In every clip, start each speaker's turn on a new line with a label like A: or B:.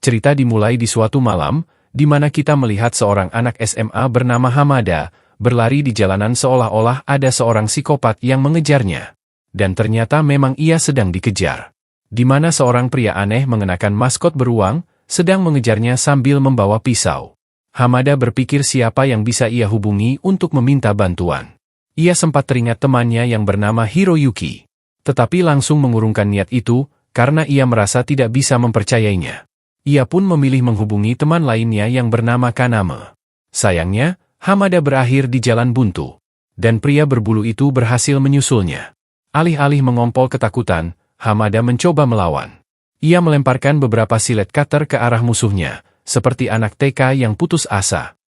A: Cerita dimulai di suatu malam, di mana kita melihat seorang anak SMA bernama Hamada, berlari di jalanan seolah-olah ada seorang psikopat yang mengejarnya. Dan ternyata memang ia sedang dikejar. Di mana seorang pria aneh mengenakan maskot beruang, sedang mengejarnya sambil membawa pisau. Hamada berpikir siapa yang bisa ia hubungi untuk meminta bantuan. Ia sempat teringat temannya yang bernama Hiroyuki. Tetapi langsung mengurungkan niat itu, karena ia merasa tidak bisa mempercayainya. Ia pun memilih menghubungi teman lainnya yang bernama Kaname. Sayangnya, Hamada berakhir di jalan buntu. Dan pria berbulu itu berhasil menyusulnya. Alih-alih mengompol ketakutan, Hamada mencoba melawan. Ia melemparkan beberapa silet cutter ke arah musuhnya, seperti anak TK yang putus asa.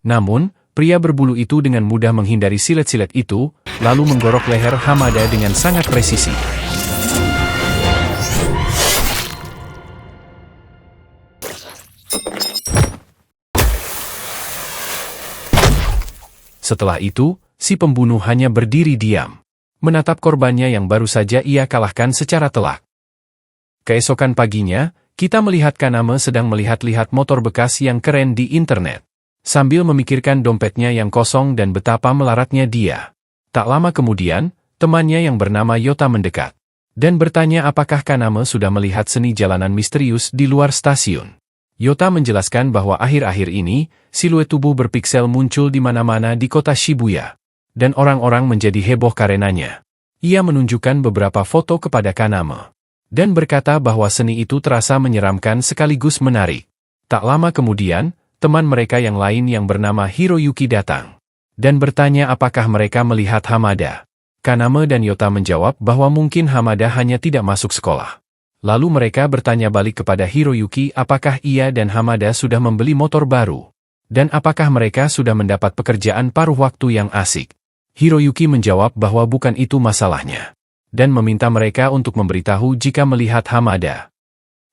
A: Namun, pria berbulu itu dengan mudah menghindari silet-silet itu, lalu menggorok leher Hamada dengan sangat presisi. Setelah itu, si pembunuh hanya berdiri diam, menatap korbannya yang baru saja ia kalahkan secara telak. Keesokan paginya, kita melihat Kaname sedang melihat-lihat motor bekas yang keren di internet, sambil memikirkan dompetnya yang kosong dan betapa melaratnya dia. Tak lama kemudian, temannya yang bernama Yota mendekat, dan bertanya apakah Kaname sudah melihat seni jalanan misterius di luar stasiun. Yota menjelaskan bahwa akhir-akhir ini, siluet tubuh berpiksel muncul di mana-mana di kota Shibuya, dan orang-orang menjadi heboh karenanya. Ia menunjukkan beberapa foto kepada Kaname, dan berkata bahwa seni itu terasa menyeramkan sekaligus menarik. Tak lama kemudian, teman mereka yang lain yang bernama Hiroyuki datang, dan bertanya apakah mereka melihat Hamada. Kaname dan Yota menjawab bahwa mungkin Hamada hanya tidak masuk sekolah. Lalu mereka bertanya balik kepada Hiroyuki apakah ia dan Hamada sudah membeli motor baru, dan apakah mereka sudah mendapat pekerjaan paruh waktu yang asik. Hiroyuki menjawab bahwa bukan itu masalahnya, dan meminta mereka untuk memberitahu jika melihat Hamada.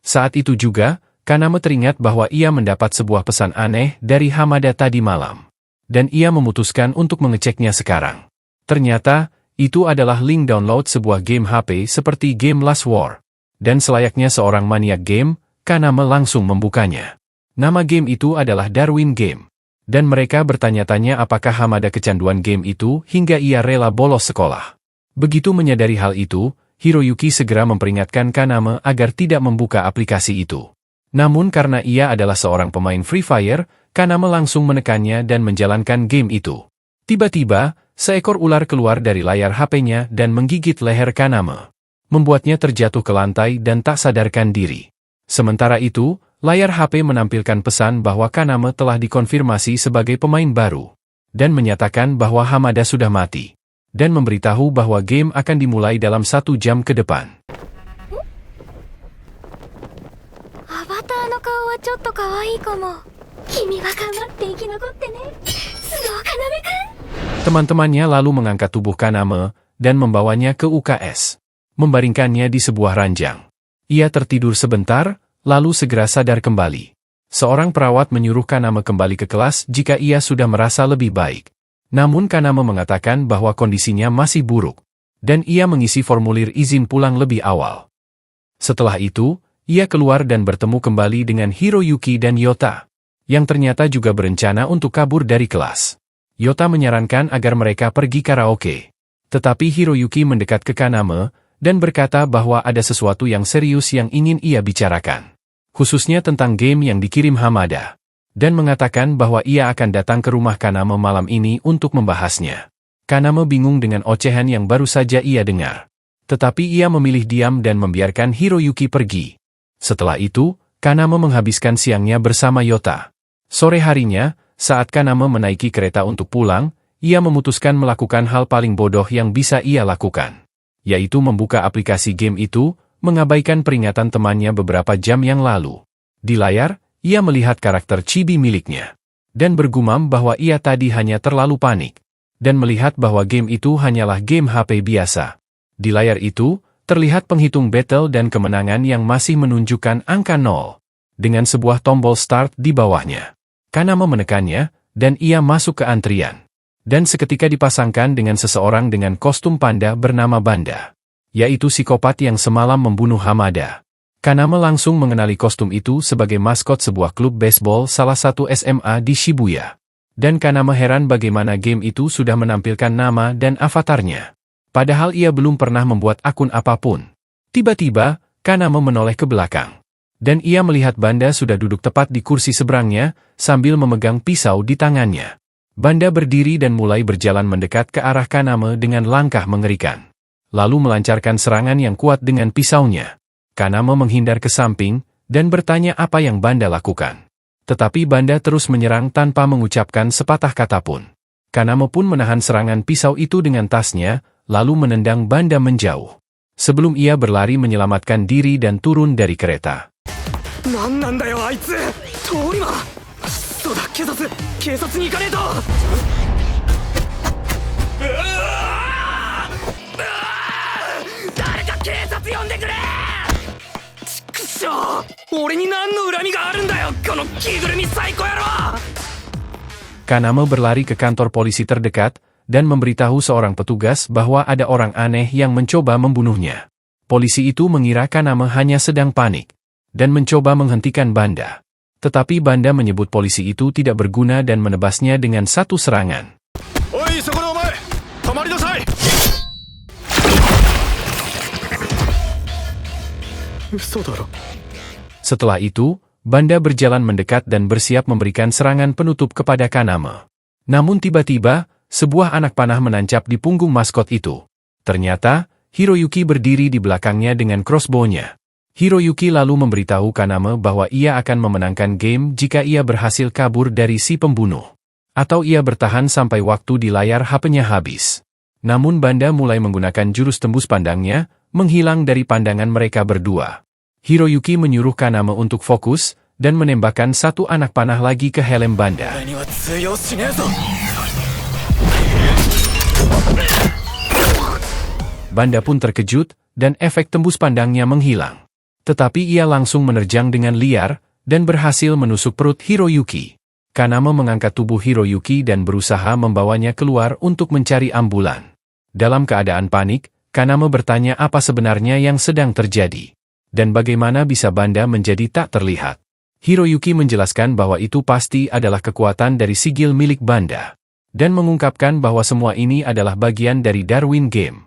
A: Saat itu juga, Kaname teringat bahwa ia mendapat sebuah pesan aneh dari Hamada tadi malam, dan ia memutuskan untuk mengeceknya sekarang. Ternyata, itu adalah link download sebuah game HP seperti game Last War. Dan selayaknya seorang maniak game, Kaname langsung membukanya. Nama game itu adalah Darwin Game. Dan mereka bertanya-tanya apakah Hamada kecanduan game itu hingga ia rela bolos sekolah. Begitu menyadari hal itu, Hiroyuki segera memperingatkan Kaname agar tidak membuka aplikasi itu. Namun karena ia adalah seorang pemain Free Fire, Kaname langsung menekannya dan menjalankan game itu. Tiba-tiba, seekor ular keluar dari layar HP-nya dan menggigit leher Kaname, membuatnya terjatuh ke lantai dan tak sadarkan diri. Sementara itu, layar HP menampilkan pesan bahwa Kaname telah dikonfirmasi sebagai pemain baru, dan menyatakan bahwa Hamada sudah mati, dan memberitahu bahwa game akan dimulai dalam 1 jam ke depan. Teman-temannya lalu mengangkat tubuh Kaname dan membawanya ke UKS, membaringkannya di sebuah ranjang. Ia tertidur sebentar, lalu segera sadar kembali. Seorang perawat menyuruh Kaname kembali ke kelas jika ia sudah merasa lebih baik. Namun Kaname mengatakan bahwa kondisinya masih buruk, dan ia mengisi formulir izin pulang lebih awal. Setelah itu, ia keluar dan bertemu kembali dengan Hiroyuki dan Yota, yang ternyata juga berencana untuk kabur dari kelas. Yota menyarankan agar mereka pergi karaoke. Tetapi Hiroyuki mendekat ke Kaname, dan berkata bahwa ada sesuatu yang serius yang ingin ia bicarakan. Khususnya tentang game yang dikirim Hamada. Dan mengatakan bahwa ia akan datang ke rumah Kaname malam ini untuk membahasnya. Kaname bingung dengan ocehan yang baru saja ia dengar. Tetapi ia memilih diam dan membiarkan Hiroyuki pergi. Setelah itu, Kaname menghabiskan siangnya bersama Yota. Sore harinya, saat Kaname menaiki kereta untuk pulang, ia memutuskan melakukan hal paling bodoh yang bisa ia lakukan, yaitu membuka aplikasi game itu, mengabaikan peringatan temannya beberapa jam yang lalu. Di layar, ia melihat karakter chibi miliknya, dan bergumam bahwa ia tadi hanya terlalu panik, dan melihat bahwa game itu hanyalah game HP biasa. Di layar itu, terlihat penghitung battle dan kemenangan yang masih menunjukkan angka 0, dengan sebuah tombol start di bawahnya. Kaname menekannya, dan ia masuk ke antrian. Dan seketika dipasangkan dengan seseorang dengan kostum panda bernama Banda. yaitu psikopat yang semalam membunuh Hamada. Kaname langsung mengenali kostum itu sebagai maskot sebuah klub baseball salah satu SMA di Shibuya. Dan Kaname heran bagaimana game itu sudah menampilkan nama dan avatarnya. Padahal ia belum pernah membuat akun apapun. Tiba-tiba, Kaname menoleh ke belakang. Dan ia melihat Banda sudah duduk tepat di kursi seberangnya, sambil memegang pisau di tangannya. Banda berdiri dan mulai berjalan mendekat ke arah Kaname dengan langkah mengerikan. Lalu melancarkan serangan yang kuat dengan pisaunya. Kaname menghindar ke samping, dan bertanya apa yang Banda lakukan. Tetapi Banda terus menyerang tanpa mengucapkan sepatah kata pun. Kaname pun menahan serangan pisau itu dengan tasnya, lalu menendang Banda menjauh. Sebelum ia berlari menyelamatkan diri dan turun dari kereta. Kaname berlari ke kantor polisi terdekat, dan memberitahu seorang petugas bahwa ada orang aneh yang mencoba membunuhnya. Polisi itu mengira Kaname hanya sedang panik, dan mencoba menghentikan Banda. Tetapi Banda menyebut polisi itu tidak berguna dan menebasnya dengan satu serangan. Oi, sokoro omae! Tamari nasai! Setelah itu, Banda berjalan mendekat dan bersiap memberikan serangan penutup kepada Kaname. Namun tiba-tiba, sebuah anak panah menancap di punggung maskot itu. Ternyata, Hiroyuki berdiri di belakangnya dengan crossbow-nya. Hiroyuki lalu memberitahu Kaname bahwa ia akan memenangkan game jika ia berhasil kabur dari si pembunuh. Atau ia bertahan sampai waktu di layar HP-nya habis. Namun Banda mulai menggunakan jurus tembus pandangnya, menghilang dari pandangan mereka berdua. Hiroyuki menyuruh Kaname untuk fokus, dan menembakkan satu anak panah lagi ke helm Banda. Banda pun terkejut, dan efek tembus pandangnya menghilang. Tetapi ia langsung menerjang dengan liar, dan berhasil menusuk perut Hiroyuki. Kaname mengangkat tubuh Hiroyuki dan berusaha membawanya keluar untuk mencari ambulan. Dalam keadaan panik, Kaname bertanya apa sebenarnya yang sedang terjadi. Dan bagaimana bisa Banda menjadi tak terlihat. Hiroyuki menjelaskan bahwa itu pasti adalah kekuatan dari sigil milik Banda. Dan mengungkapkan bahwa semua ini adalah bagian dari Darwin Game.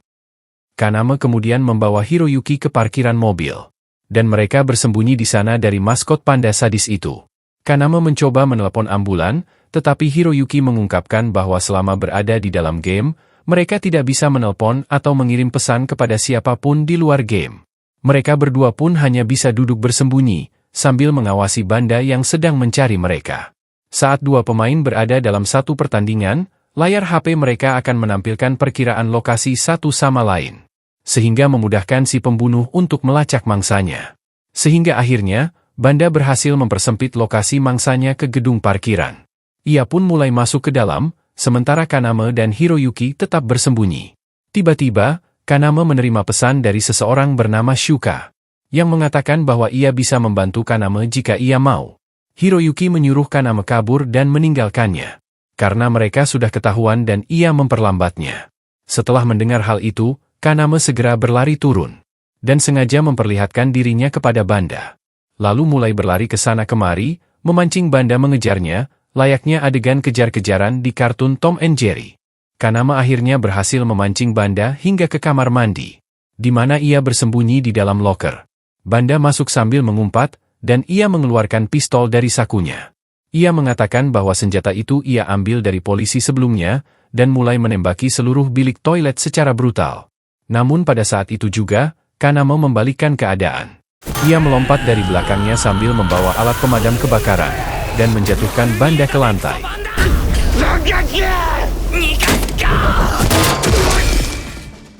A: Kaname kemudian membawa Hiroyuki ke parkiran mobil. Dan mereka bersembunyi di sana dari maskot panda sadis itu. Kaname mencoba menelepon ambulan, tetapi Hiroyuki mengungkapkan bahwa selama berada di dalam game, mereka tidak bisa menelpon atau mengirim pesan kepada siapapun di luar game. Mereka berdua pun hanya bisa duduk bersembunyi, sambil mengawasi Banda yang sedang mencari mereka. Saat dua pemain berada dalam satu pertandingan, layar HP mereka akan menampilkan perkiraan lokasi satu sama lain. Sehingga memudahkan si pembunuh untuk melacak mangsanya. Sehingga akhirnya, Banda berhasil mempersempit lokasi mangsanya ke gedung parkiran. Ia pun mulai masuk ke dalam, sementara Kaname dan Hiroyuki tetap bersembunyi. Tiba-tiba, Kaname menerima pesan dari seseorang bernama Shuka, yang mengatakan bahwa ia bisa membantu Kaname jika ia mau. Hiroyuki menyuruh Kaname kabur dan meninggalkannya, karena mereka sudah ketahuan dan ia memperlambatnya. Setelah mendengar hal itu, Kaname segera berlari turun, dan sengaja memperlihatkan dirinya kepada Banda. Lalu mulai berlari ke sana kemari, memancing Banda mengejarnya, layaknya adegan kejar-kejaran di kartun Tom and Jerry. Kaname akhirnya berhasil memancing Banda hingga ke kamar mandi, di mana ia bersembunyi di dalam loker. Banda masuk sambil mengumpat, dan ia mengeluarkan pistol dari sakunya. Ia mengatakan bahwa senjata itu ia ambil dari polisi sebelumnya, dan mulai menembaki seluruh bilik toilet secara brutal. Namun pada saat itu juga, Kaname membalikkan keadaan. Ia melompat dari belakangnya sambil membawa alat pemadam kebakaran, dan menjatuhkan Banda ke lantai.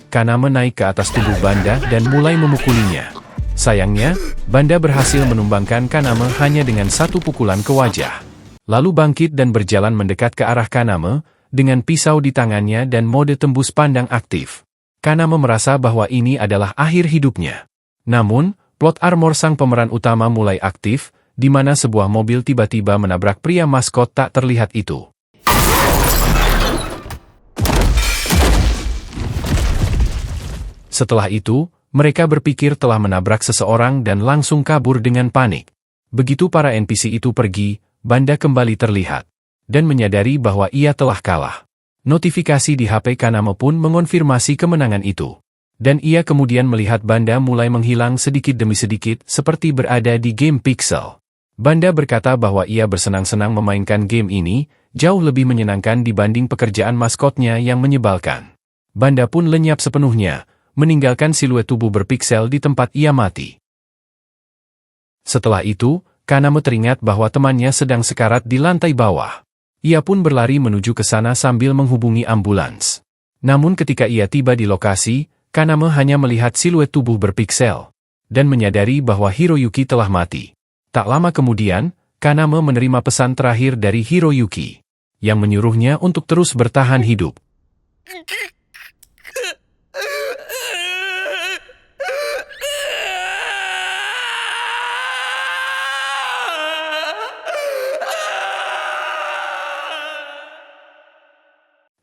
A: Kaname naik ke atas tubuh Banda dan mulai memukulinya. Sayangnya, Banda berhasil menumbangkan Kaname hanya dengan satu pukulan ke wajah. Lalu bangkit dan berjalan mendekat ke arah Kaname, dengan pisau di tangannya dan mode tembus pandang aktif. Kaname merasa bahwa ini adalah akhir hidupnya. Namun, plot armor sang pemeran utama mulai aktif, di mana sebuah mobil tiba-tiba menabrak pria maskot tak terlihat itu. Setelah itu, mereka berpikir telah menabrak seseorang dan langsung kabur dengan panik. Begitu para NPC itu pergi, Banda kembali terlihat dan menyadari bahwa ia telah kalah. Notifikasi di HP Kaname pun mengonfirmasi kemenangan itu. Dan ia kemudian melihat Banda mulai menghilang sedikit demi sedikit seperti berada di game pixel. Banda berkata bahwa ia bersenang-senang memainkan game ini, jauh lebih menyenangkan dibanding pekerjaan maskotnya yang menyebalkan. Banda pun lenyap sepenuhnya, meninggalkan siluet tubuh berpiksel di tempat ia mati. Setelah itu, Kaname teringat bahwa temannya sedang sekarat di lantai bawah. Ia pun berlari menuju ke sana sambil menghubungi ambulans. Namun ketika ia tiba di lokasi, Kaname hanya melihat siluet tubuh berpiksel dan menyadari bahwa Hiroyuki telah mati. Tak lama kemudian, Kaname menerima pesan terakhir dari Hiroyuki yang menyuruhnya untuk terus bertahan hidup.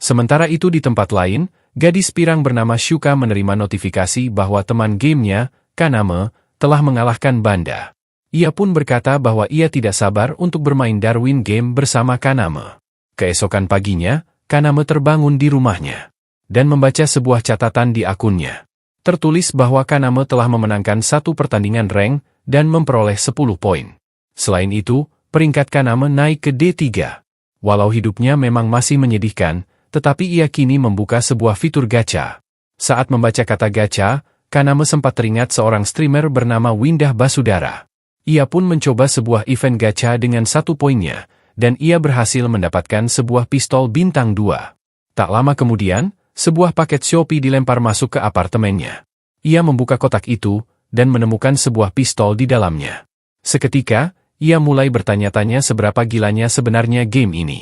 A: Sementara itu di tempat lain, gadis pirang bernama Shuka menerima notifikasi bahwa teman gamenya, Kaname, telah mengalahkan Banda. Ia pun berkata bahwa ia tidak sabar untuk bermain Darwin game bersama Kaname. Keesokan paginya, Kaname terbangun di rumahnya dan membaca sebuah catatan di akunnya. Tertulis bahwa Kaname telah memenangkan satu pertandingan rank dan memperoleh 10 poin. Selain itu, peringkat Kaname naik ke D3. Walau hidupnya memang masih menyedihkan, tetapi ia kini membuka sebuah fitur gacha. Saat membaca kata gacha, Kaname sempat teringat seorang streamer bernama Windah Basudara. Ia pun mencoba sebuah event gacha dengan 1 poinnya, dan ia berhasil mendapatkan sebuah pistol bintang 2. Tak lama kemudian, sebuah paket Shopee dilempar masuk ke apartemennya. Ia membuka kotak itu, dan menemukan sebuah pistol di dalamnya. Seketika, ia mulai bertanya-tanya seberapa gilanya sebenarnya game ini.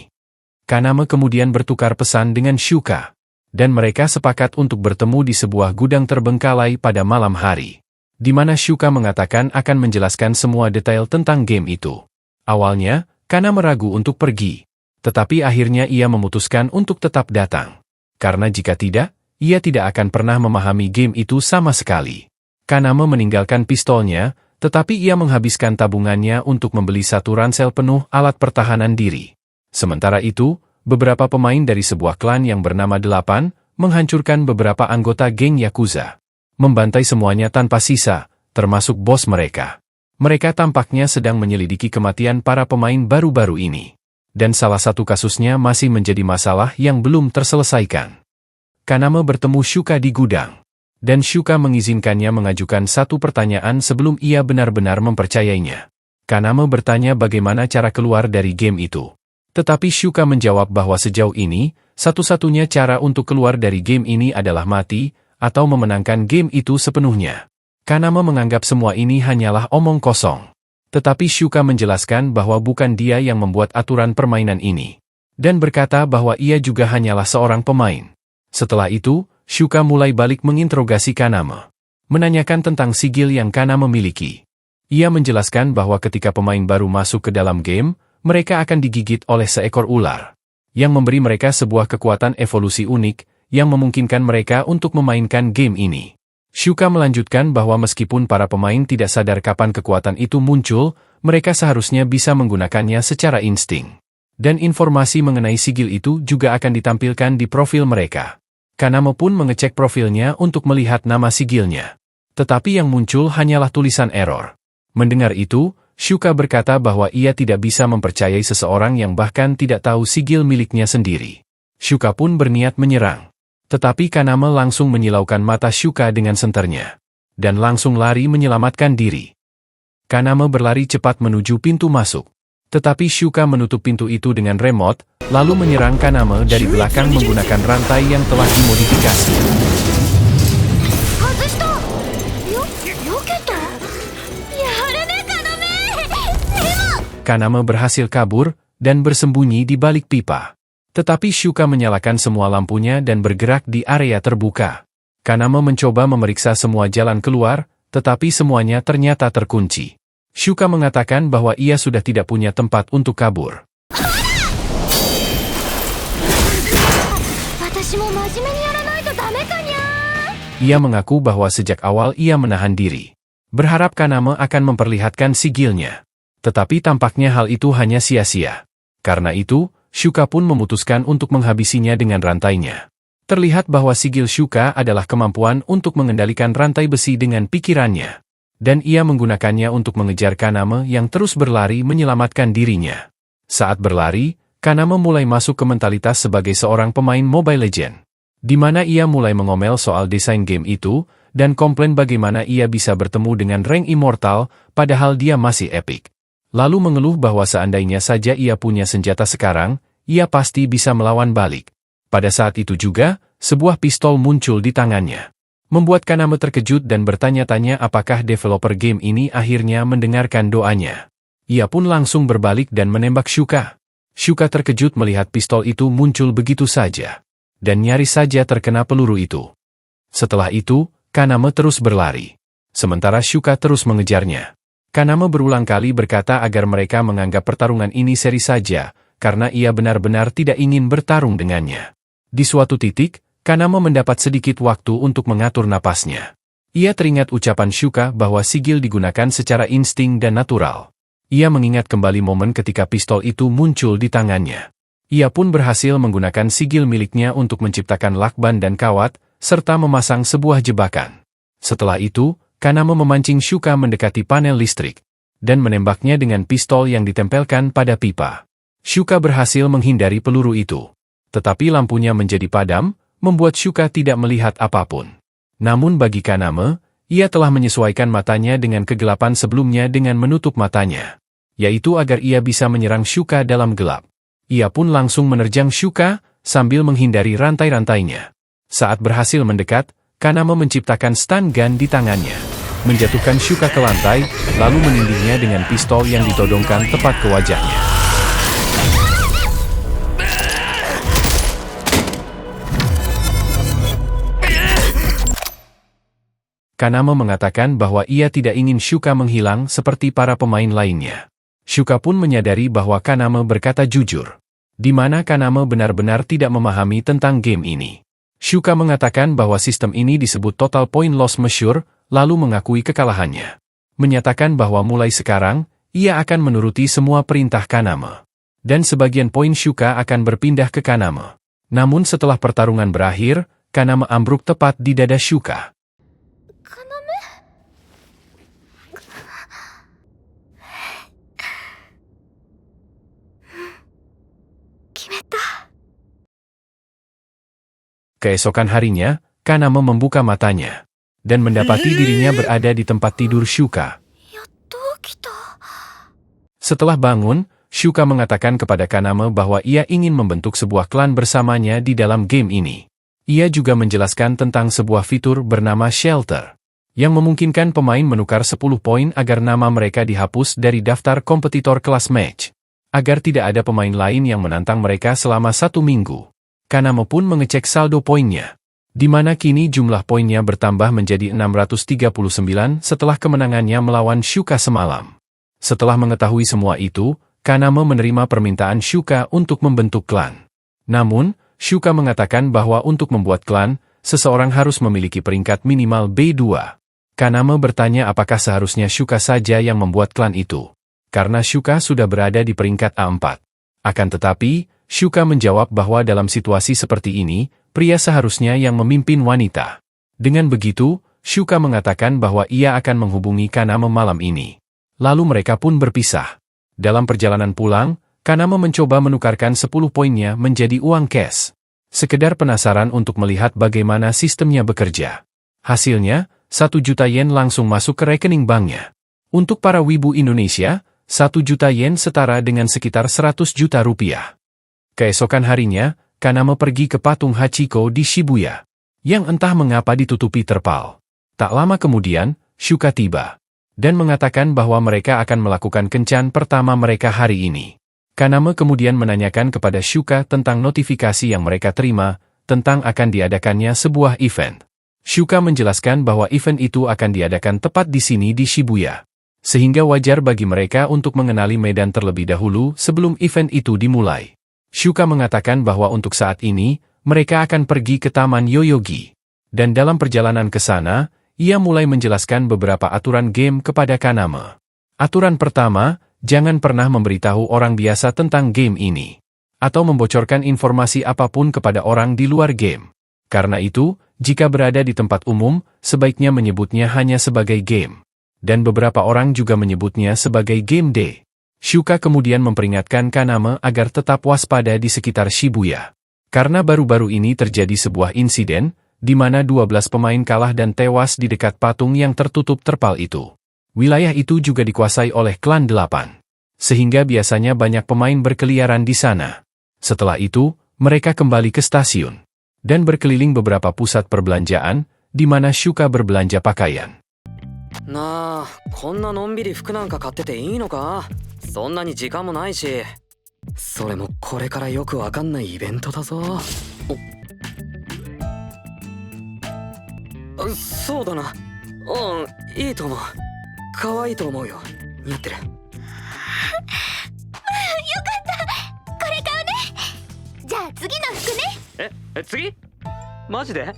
A: Kaname kemudian bertukar pesan dengan Shuka, dan mereka sepakat untuk bertemu di sebuah gudang terbengkalai pada malam hari, di mana Shuka mengatakan akan menjelaskan semua detail tentang game itu. Awalnya, Kaname ragu untuk pergi, tetapi akhirnya ia memutuskan untuk tetap datang. Karena jika tidak, ia tidak akan pernah memahami game itu sama sekali. Kaname meninggalkan pistolnya, tetapi ia menghabiskan tabungannya untuk membeli satu ransel penuh alat pertahanan diri. Sementara itu, beberapa pemain dari sebuah klan yang bernama 8 menghancurkan beberapa anggota geng Yakuza, membantai semuanya tanpa sisa, termasuk bos mereka. Mereka tampaknya sedang menyelidiki kematian para pemain baru-baru ini. Dan salah satu kasusnya masih menjadi masalah yang belum terselesaikan. Kaname bertemu Shuka di gudang, dan Shuka mengizinkannya mengajukan satu pertanyaan sebelum ia benar-benar mempercayainya. Kaname bertanya bagaimana cara keluar dari game itu. Tetapi Shuka menjawab bahwa sejauh ini, satu-satunya cara untuk keluar dari game ini adalah mati, atau memenangkan game itu sepenuhnya. Kaname menganggap semua ini hanyalah omong kosong. Tetapi Shuka menjelaskan bahwa bukan dia yang membuat aturan permainan ini. Dan berkata bahwa ia juga hanyalah seorang pemain. Setelah itu, Shuka mulai balik menginterogasi Kaname, menanyakan tentang sigil yang Kaname miliki. Ia menjelaskan bahwa ketika pemain baru masuk ke dalam game, mereka akan digigit oleh seekor ular, yang memberi mereka sebuah kekuatan evolusi unik, yang memungkinkan mereka untuk memainkan game ini. Shuka melanjutkan bahwa meskipun para pemain tidak sadar kapan kekuatan itu muncul, mereka seharusnya bisa menggunakannya secara insting. Dan informasi mengenai sigil itu juga akan ditampilkan di profil mereka. Kaname pun mengecek profilnya untuk melihat nama sigilnya. Tetapi yang muncul hanyalah tulisan error. Mendengar itu, Shuka berkata bahwa ia tidak bisa mempercayai seseorang yang bahkan tidak tahu sigil miliknya sendiri. Shuka pun berniat menyerang. Tetapi Kaname langsung menyilaukan mata Shuka dengan senternya, dan langsung lari menyelamatkan diri. Kaname berlari cepat menuju pintu masuk. Tetapi Shuka menutup pintu itu dengan remote, lalu menyerang Kaname dari belakang menggunakan rantai yang telah dimodifikasi. Kaname berhasil kabur dan bersembunyi di balik pipa. Tetapi Shuka menyalakan semua lampunya dan bergerak di area terbuka. Kaname mencoba memeriksa semua jalan keluar, tetapi semuanya ternyata terkunci. Shuka mengatakan bahwa ia sudah tidak punya tempat untuk kabur. Ia mengaku bahwa sejak awal ia menahan diri, berharap Kaname akan memperlihatkan sigilnya. Tetapi tampaknya hal itu hanya sia-sia. Karena itu, Shuka pun memutuskan untuk menghabisinya dengan rantainya. Terlihat bahwa sigil Shuka adalah kemampuan untuk mengendalikan rantai besi dengan pikirannya. Dan ia menggunakannya untuk mengejar Kaname yang terus berlari menyelamatkan dirinya. Saat berlari, Kaname mulai masuk ke mentalitas sebagai seorang pemain Mobile Legends, di mana ia mulai mengomel soal desain game itu, dan komplain bagaimana ia bisa bertemu dengan rank immortal, padahal dia masih epic. Lalu mengeluh bahwa seandainya saja ia punya senjata sekarang, ia pasti bisa melawan balik. Pada saat itu juga, sebuah pistol muncul di tangannya, membuat Kaname terkejut dan bertanya-tanya apakah developer game ini akhirnya mendengarkan doanya. Ia pun langsung berbalik dan menembak Shuka. Shuka terkejut melihat pistol itu muncul begitu saja, dan nyaris saja terkena peluru itu. Setelah itu, Kaname terus berlari, sementara Shuka terus mengejarnya. Kaname berulang kali berkata agar mereka menganggap pertarungan ini seri saja, karena ia benar-benar tidak ingin bertarung dengannya. Di suatu titik, Kaname mendapat sedikit waktu untuk mengatur napasnya. Ia teringat ucapan Shuka bahwa sigil digunakan secara insting dan natural. Ia mengingat kembali momen ketika pistol itu muncul di tangannya. Ia pun berhasil menggunakan sigil miliknya untuk menciptakan lakban dan kawat, serta memasang sebuah jebakan. Setelah itu, Kaname memancing Shuka mendekati panel listrik, dan menembaknya dengan pistol yang ditempelkan pada pipa. Shuka berhasil menghindari peluru itu. Tetapi lampunya menjadi padam, membuat Shuka tidak melihat apapun. Namun bagi Kaname, ia telah menyesuaikan matanya dengan kegelapan sebelumnya dengan menutup matanya, yaitu agar ia bisa menyerang Shuka dalam gelap. Ia pun langsung menerjang Shuka, sambil menghindari rantai-rantainya. Saat berhasil mendekat, Kaname menciptakan stun gun di tangannya, menjatuhkan Shuka ke lantai, lalu menindihnya dengan pistol yang ditodongkan tepat ke wajahnya. Kaname mengatakan bahwa ia tidak ingin Shuka menghilang seperti para pemain lainnya. Shuka pun menyadari bahwa Kaname berkata jujur, di mana Kaname benar-benar tidak memahami tentang game ini. Shuka mengatakan bahwa sistem ini disebut Total Point Loss Measure, lalu mengakui kekalahannya. Menyatakan bahwa mulai sekarang, ia akan menuruti semua perintah Kaname. Dan sebagian poin Shuka akan berpindah ke Kaname. Namun setelah pertarungan berakhir, Kaname ambruk tepat di dada Shuka. Keesokan harinya, Kaname membuka matanya, dan mendapati dirinya berada di tempat tidur Shuka. Setelah bangun, Shuka mengatakan kepada Kaname bahwa ia ingin membentuk sebuah klan bersamanya di dalam game ini. Ia juga menjelaskan tentang sebuah fitur bernama Shelter, yang memungkinkan pemain menukar 10 poin agar nama mereka dihapus dari daftar kompetitor kelas match, agar tidak ada pemain lain yang menantang mereka selama 1 minggu. Kaname pun mengecek saldo poinnya, di mana kini jumlah poinnya bertambah menjadi 639 setelah kemenangannya melawan Shuka semalam. Setelah mengetahui semua itu, Kaname menerima permintaan Shuka untuk membentuk klan. Namun, Shuka mengatakan bahwa untuk membuat klan, seseorang harus memiliki peringkat minimal B2. Kaname bertanya apakah seharusnya Shuka saja yang membuat klan itu, karena Shuka sudah berada di peringkat A4. Akan tetapi, Shuka menjawab bahwa dalam situasi seperti ini, pria seharusnya yang memimpin wanita. Dengan begitu, Shuka mengatakan bahwa ia akan menghubungi Kaname malam ini. Lalu mereka pun berpisah. Dalam perjalanan pulang, Kaname mencoba menukarkan 10 poinnya menjadi uang cash. Sekedar penasaran untuk melihat bagaimana sistemnya bekerja. Hasilnya, 1 juta yen langsung masuk ke rekening banknya. Untuk para wibu Indonesia, 1 juta yen setara dengan sekitar 100 juta rupiah. Keesokan harinya, Kaname pergi ke patung Hachiko di Shibuya, yang entah mengapa ditutupi terpal. Tak lama kemudian, Shuka tiba, dan mengatakan bahwa mereka akan melakukan kencan pertama mereka hari ini. Kaname kemudian menanyakan kepada Shuka tentang notifikasi yang mereka terima, tentang akan diadakannya sebuah event. Shuka menjelaskan bahwa event itu akan diadakan tepat di sini di Shibuya, sehingga wajar bagi mereka untuk mengenali medan terlebih dahulu sebelum event itu dimulai. Shuka mengatakan bahwa untuk saat ini, mereka akan pergi ke Taman Yoyogi. Dan dalam perjalanan ke sana, ia mulai menjelaskan beberapa aturan game kepada Kaname. Aturan pertama, jangan pernah memberitahu orang biasa tentang game ini. Atau membocorkan informasi apapun kepada orang di luar game. Karena itu, jika berada di tempat umum, sebaiknya menyebutnya hanya sebagai game. Dan beberapa orang juga menyebutnya sebagai game day. Shuka kemudian memperingatkan Kaname agar tetap waspada di sekitar Shibuya. Karena baru-baru ini terjadi sebuah insiden, di mana 12 pemain kalah dan tewas di dekat patung yang tertutup terpal itu. Wilayah itu juga dikuasai oleh klan 8. Sehingga biasanya banyak pemain berkeliaran di sana. Setelah itu, mereka kembali ke stasiun. Dan berkeliling beberapa pusat perbelanjaan, di mana Shuka berbelanja pakaian.
B: Nah, こんなのんびり服なんか買ってていいのか? そんなに時間もないし。それもこれからよくわかんないイベントだぞ。そうだな。いいと思う。可愛いと思うよ。似合ってる。よかった。これ買うね。じゃあ次の服ね。次? マジで?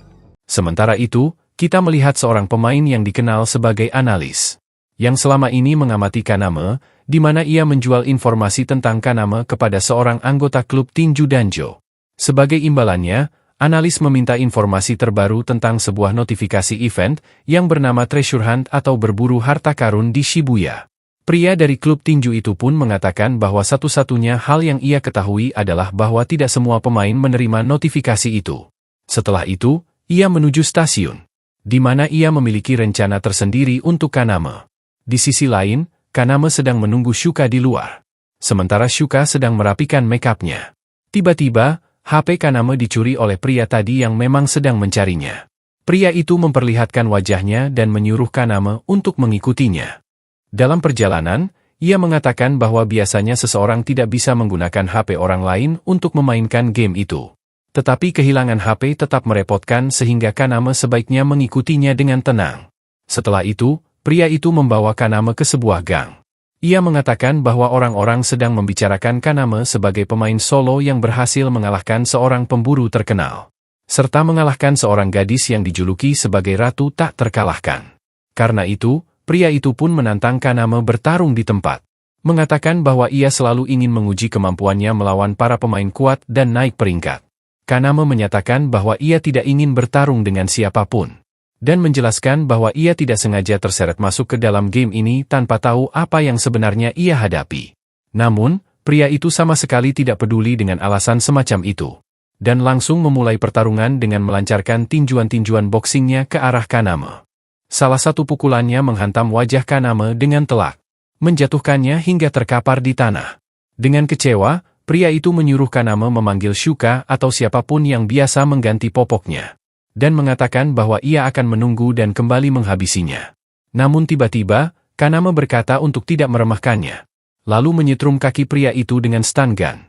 A: Sementara itu, kita melihat seorang pemain yang dikenal sebagai analis. Yang selama ini mengamati Kaname, di mana ia menjual informasi tentang Kaname kepada seorang anggota klub tinju Danjo. Sebagai imbalannya, analis meminta informasi terbaru tentang sebuah notifikasi event yang bernama Treasure Hunt atau berburu harta karun di Shibuya. Pria dari klub tinju itu pun mengatakan bahwa satu-satunya hal yang ia ketahui adalah bahwa tidak semua pemain menerima notifikasi itu. Setelah itu, ia menuju stasiun, di mana ia memiliki rencana tersendiri untuk Kaname. Di sisi lain, Kaname sedang menunggu Shuka di luar. Sementara Shuka sedang merapikan make-up-nya. Tiba-tiba, HP Kaname dicuri oleh pria tadi yang memang sedang mencarinya. Pria itu memperlihatkan wajahnya dan menyuruh Kaname untuk mengikutinya. Dalam perjalanan, ia mengatakan bahwa biasanya seseorang tidak bisa menggunakan HP orang lain untuk memainkan game itu. Tetapi kehilangan HP tetap merepotkan sehingga Kaname sebaiknya mengikutinya dengan tenang. Setelah itu, pria itu membawa Kaname ke sebuah gang. Ia mengatakan bahwa orang-orang sedang membicarakan Kaname sebagai pemain solo yang berhasil mengalahkan seorang pemburu terkenal. Serta mengalahkan seorang gadis yang dijuluki sebagai ratu tak terkalahkan. Karena itu, pria itu pun menantang Kaname bertarung di tempat. Mengatakan bahwa ia selalu ingin menguji kemampuannya melawan para pemain kuat dan naik peringkat. Kaname menyatakan bahwa ia tidak ingin bertarung dengan siapapun. Dan menjelaskan bahwa ia tidak sengaja terseret masuk ke dalam game ini tanpa tahu apa yang sebenarnya ia hadapi. Namun, pria itu sama sekali tidak peduli dengan alasan semacam itu. Dan langsung memulai pertarungan dengan melancarkan tinjuan-tinjuan boxingnya ke arah Kaname. Salah satu pukulannya menghantam wajah Kaname dengan telak, menjatuhkannya hingga terkapar di tanah. Dengan kecewa, pria itu menyuruh Kaname memanggil Shuka atau siapapun yang biasa mengganti popoknya. Dan mengatakan bahwa ia akan menunggu dan kembali menghabisinya. Namun tiba-tiba, Kaname berkata untuk tidak meremehkannya. Lalu menyetrum kaki pria itu dengan stun gun.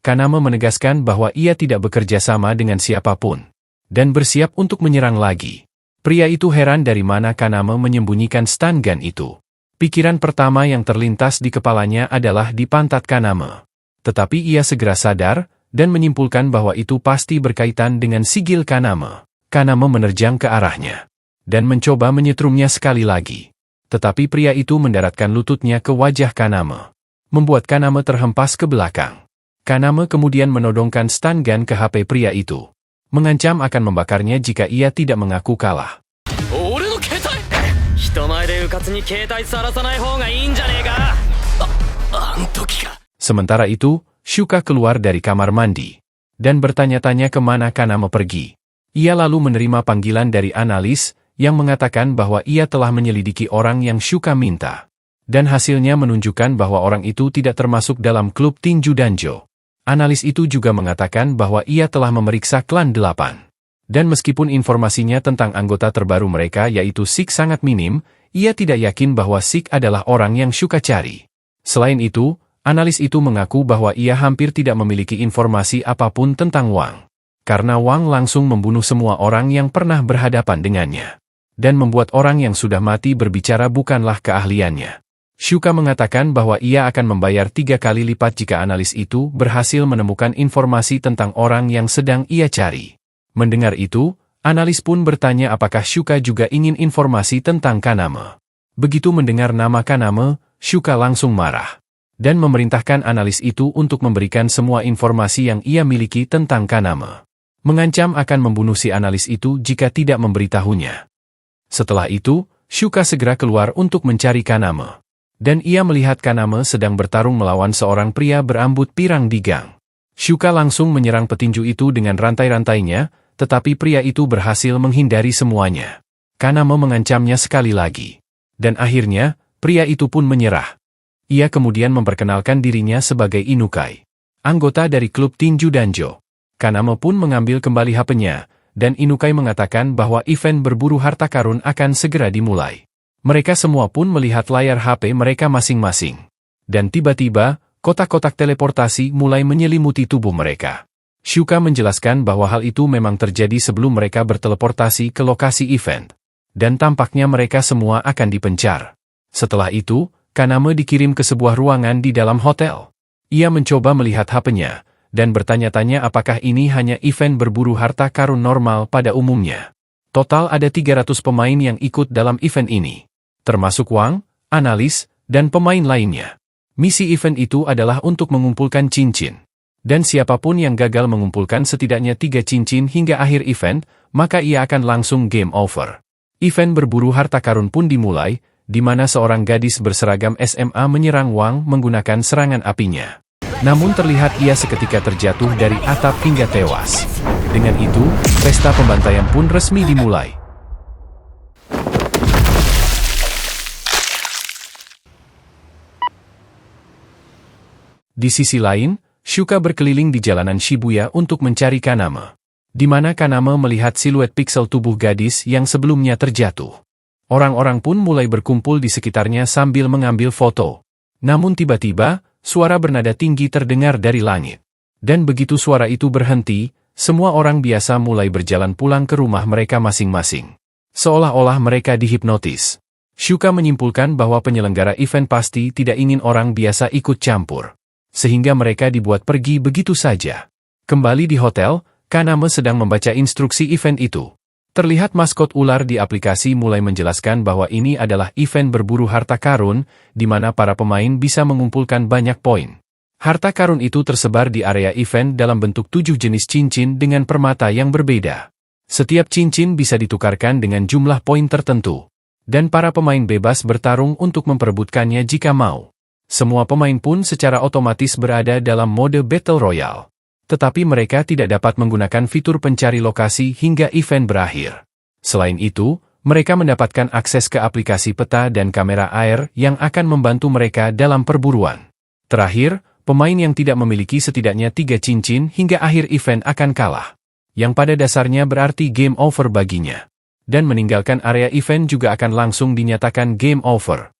A: Kaname menegaskan bahwa ia tidak bekerja sama dengan siapapun. Dan bersiap untuk menyerang lagi. Pria itu heran dari mana Kaname menyembunyikan stun gun itu. Pikiran pertama yang terlintas di kepalanya adalah di pantat Kaname. Tetapi ia segera sadar, dan menyimpulkan bahwa itu pasti berkaitan dengan sigil Kaname. Kaname menerjang ke arahnya. Dan mencoba menyetrumnya sekali lagi. Tetapi pria itu mendaratkan lututnya ke wajah Kaname. Membuat Kaname terhempas ke belakang. Kaname kemudian menodongkan stun gun ke HP pria itu. Mengancam akan membakarnya jika ia tidak mengaku kalah. Sementara itu, Shuka keluar dari kamar mandi. Dan bertanya-tanya kemana Kaname pergi. Ia lalu menerima panggilan dari analis, yang mengatakan bahwa ia telah menyelidiki orang yang Shuka minta. Dan hasilnya menunjukkan bahwa orang itu tidak termasuk dalam klub tinju Danjo. Analis itu juga mengatakan bahwa ia telah memeriksa klan 8. Dan meskipun informasinya tentang anggota terbaru mereka yaitu Sik sangat minim, ia tidak yakin bahwa Sik adalah orang yang Shuka cari. Selain itu, analis itu mengaku bahwa ia hampir tidak memiliki informasi apapun tentang Wang. Karena Wang langsung membunuh semua orang yang pernah berhadapan dengannya. Dan membuat orang yang sudah mati berbicara bukanlah keahliannya. Shuka mengatakan bahwa ia akan membayar 3 kali lipat jika analis itu berhasil menemukan informasi tentang orang yang sedang ia cari. Mendengar itu, Analis pun bertanya apakah Shuka juga ingin informasi tentang Kaname. Begitu mendengar nama Kaname, Shuka langsung marah. Dan memerintahkan analis itu untuk memberikan semua informasi yang ia miliki tentang Kaname. Mengancam akan membunuh si analis itu jika tidak memberitahunya. Setelah itu, Shuka segera keluar untuk mencari Kaname. Dan ia melihat Kaname sedang bertarung melawan seorang pria berambut pirang di gang. Shuka langsung menyerang petinju itu dengan rantai-rantainya, tetapi pria itu berhasil menghindari semuanya. Kaname mengancamnya sekali lagi. Dan akhirnya, pria itu pun menyerah. Ia kemudian memperkenalkan dirinya sebagai Inukai, anggota dari klub tinju Danjo. Kaname pun mengambil kembali HP-nya, dan Inukai mengatakan bahwa event berburu harta karun akan segera dimulai. Mereka semua pun melihat layar HP mereka masing-masing. Dan tiba-tiba, kotak-kotak teleportasi mulai menyelimuti tubuh mereka. Shuka menjelaskan bahwa hal itu memang terjadi sebelum mereka berteleportasi ke lokasi event. Dan tampaknya mereka semua akan dipencar. Setelah itu, Kaname dikirim ke sebuah ruangan di dalam hotel. Ia mencoba melihat HP-nya, dan bertanya-tanya apakah ini hanya event berburu harta karun normal pada umumnya. Total ada 300 pemain yang ikut dalam event ini, termasuk Wang, analis, dan pemain lainnya. Misi event itu adalah untuk mengumpulkan cincin. Dan siapapun yang gagal mengumpulkan setidaknya 3 cincin hingga akhir event, maka ia akan langsung game over. Event berburu harta karun pun dimulai, di mana seorang gadis berseragam SMA menyerang Wang menggunakan serangan apinya. Namun terlihat ia seketika terjatuh dari atap hingga tewas. Dengan itu, pesta pembantaian pun resmi dimulai. Di sisi lain, Shuka berkeliling di jalanan Shibuya untuk mencari Kaname. Di mana Kaname melihat siluet piksel tubuh gadis yang sebelumnya terjatuh. Orang-orang pun mulai berkumpul di sekitarnya sambil mengambil foto. Namun tiba-tiba, suara bernada tinggi terdengar dari langit. Dan begitu suara itu berhenti, semua orang biasa mulai berjalan pulang ke rumah mereka masing-masing. Seolah-olah mereka dihipnotis. Shuka menyimpulkan bahwa penyelenggara event pasti tidak ingin orang biasa ikut campur. Sehingga mereka dibuat pergi begitu saja. Kembali di hotel, Kaname sedang membaca instruksi event itu. Terlihat maskot ular di aplikasi mulai menjelaskan bahwa ini adalah event berburu harta karun, di mana para pemain bisa mengumpulkan banyak poin. Harta karun itu tersebar di area event dalam bentuk 7 jenis cincin dengan permata yang berbeda. Setiap cincin bisa ditukarkan dengan jumlah poin tertentu. Dan para pemain bebas bertarung untuk memperebutkannya jika mau. Semua pemain pun secara otomatis berada dalam mode Battle Royale. Tetapi mereka tidak dapat menggunakan fitur pencari lokasi hingga event berakhir. Selain itu, mereka mendapatkan akses ke aplikasi peta dan kamera air yang akan membantu mereka dalam perburuan. Terakhir, pemain yang tidak memiliki setidaknya 3 cincin hingga akhir event akan kalah. Yang pada dasarnya berarti game over baginya. Dan meninggalkan area event juga akan langsung dinyatakan game over.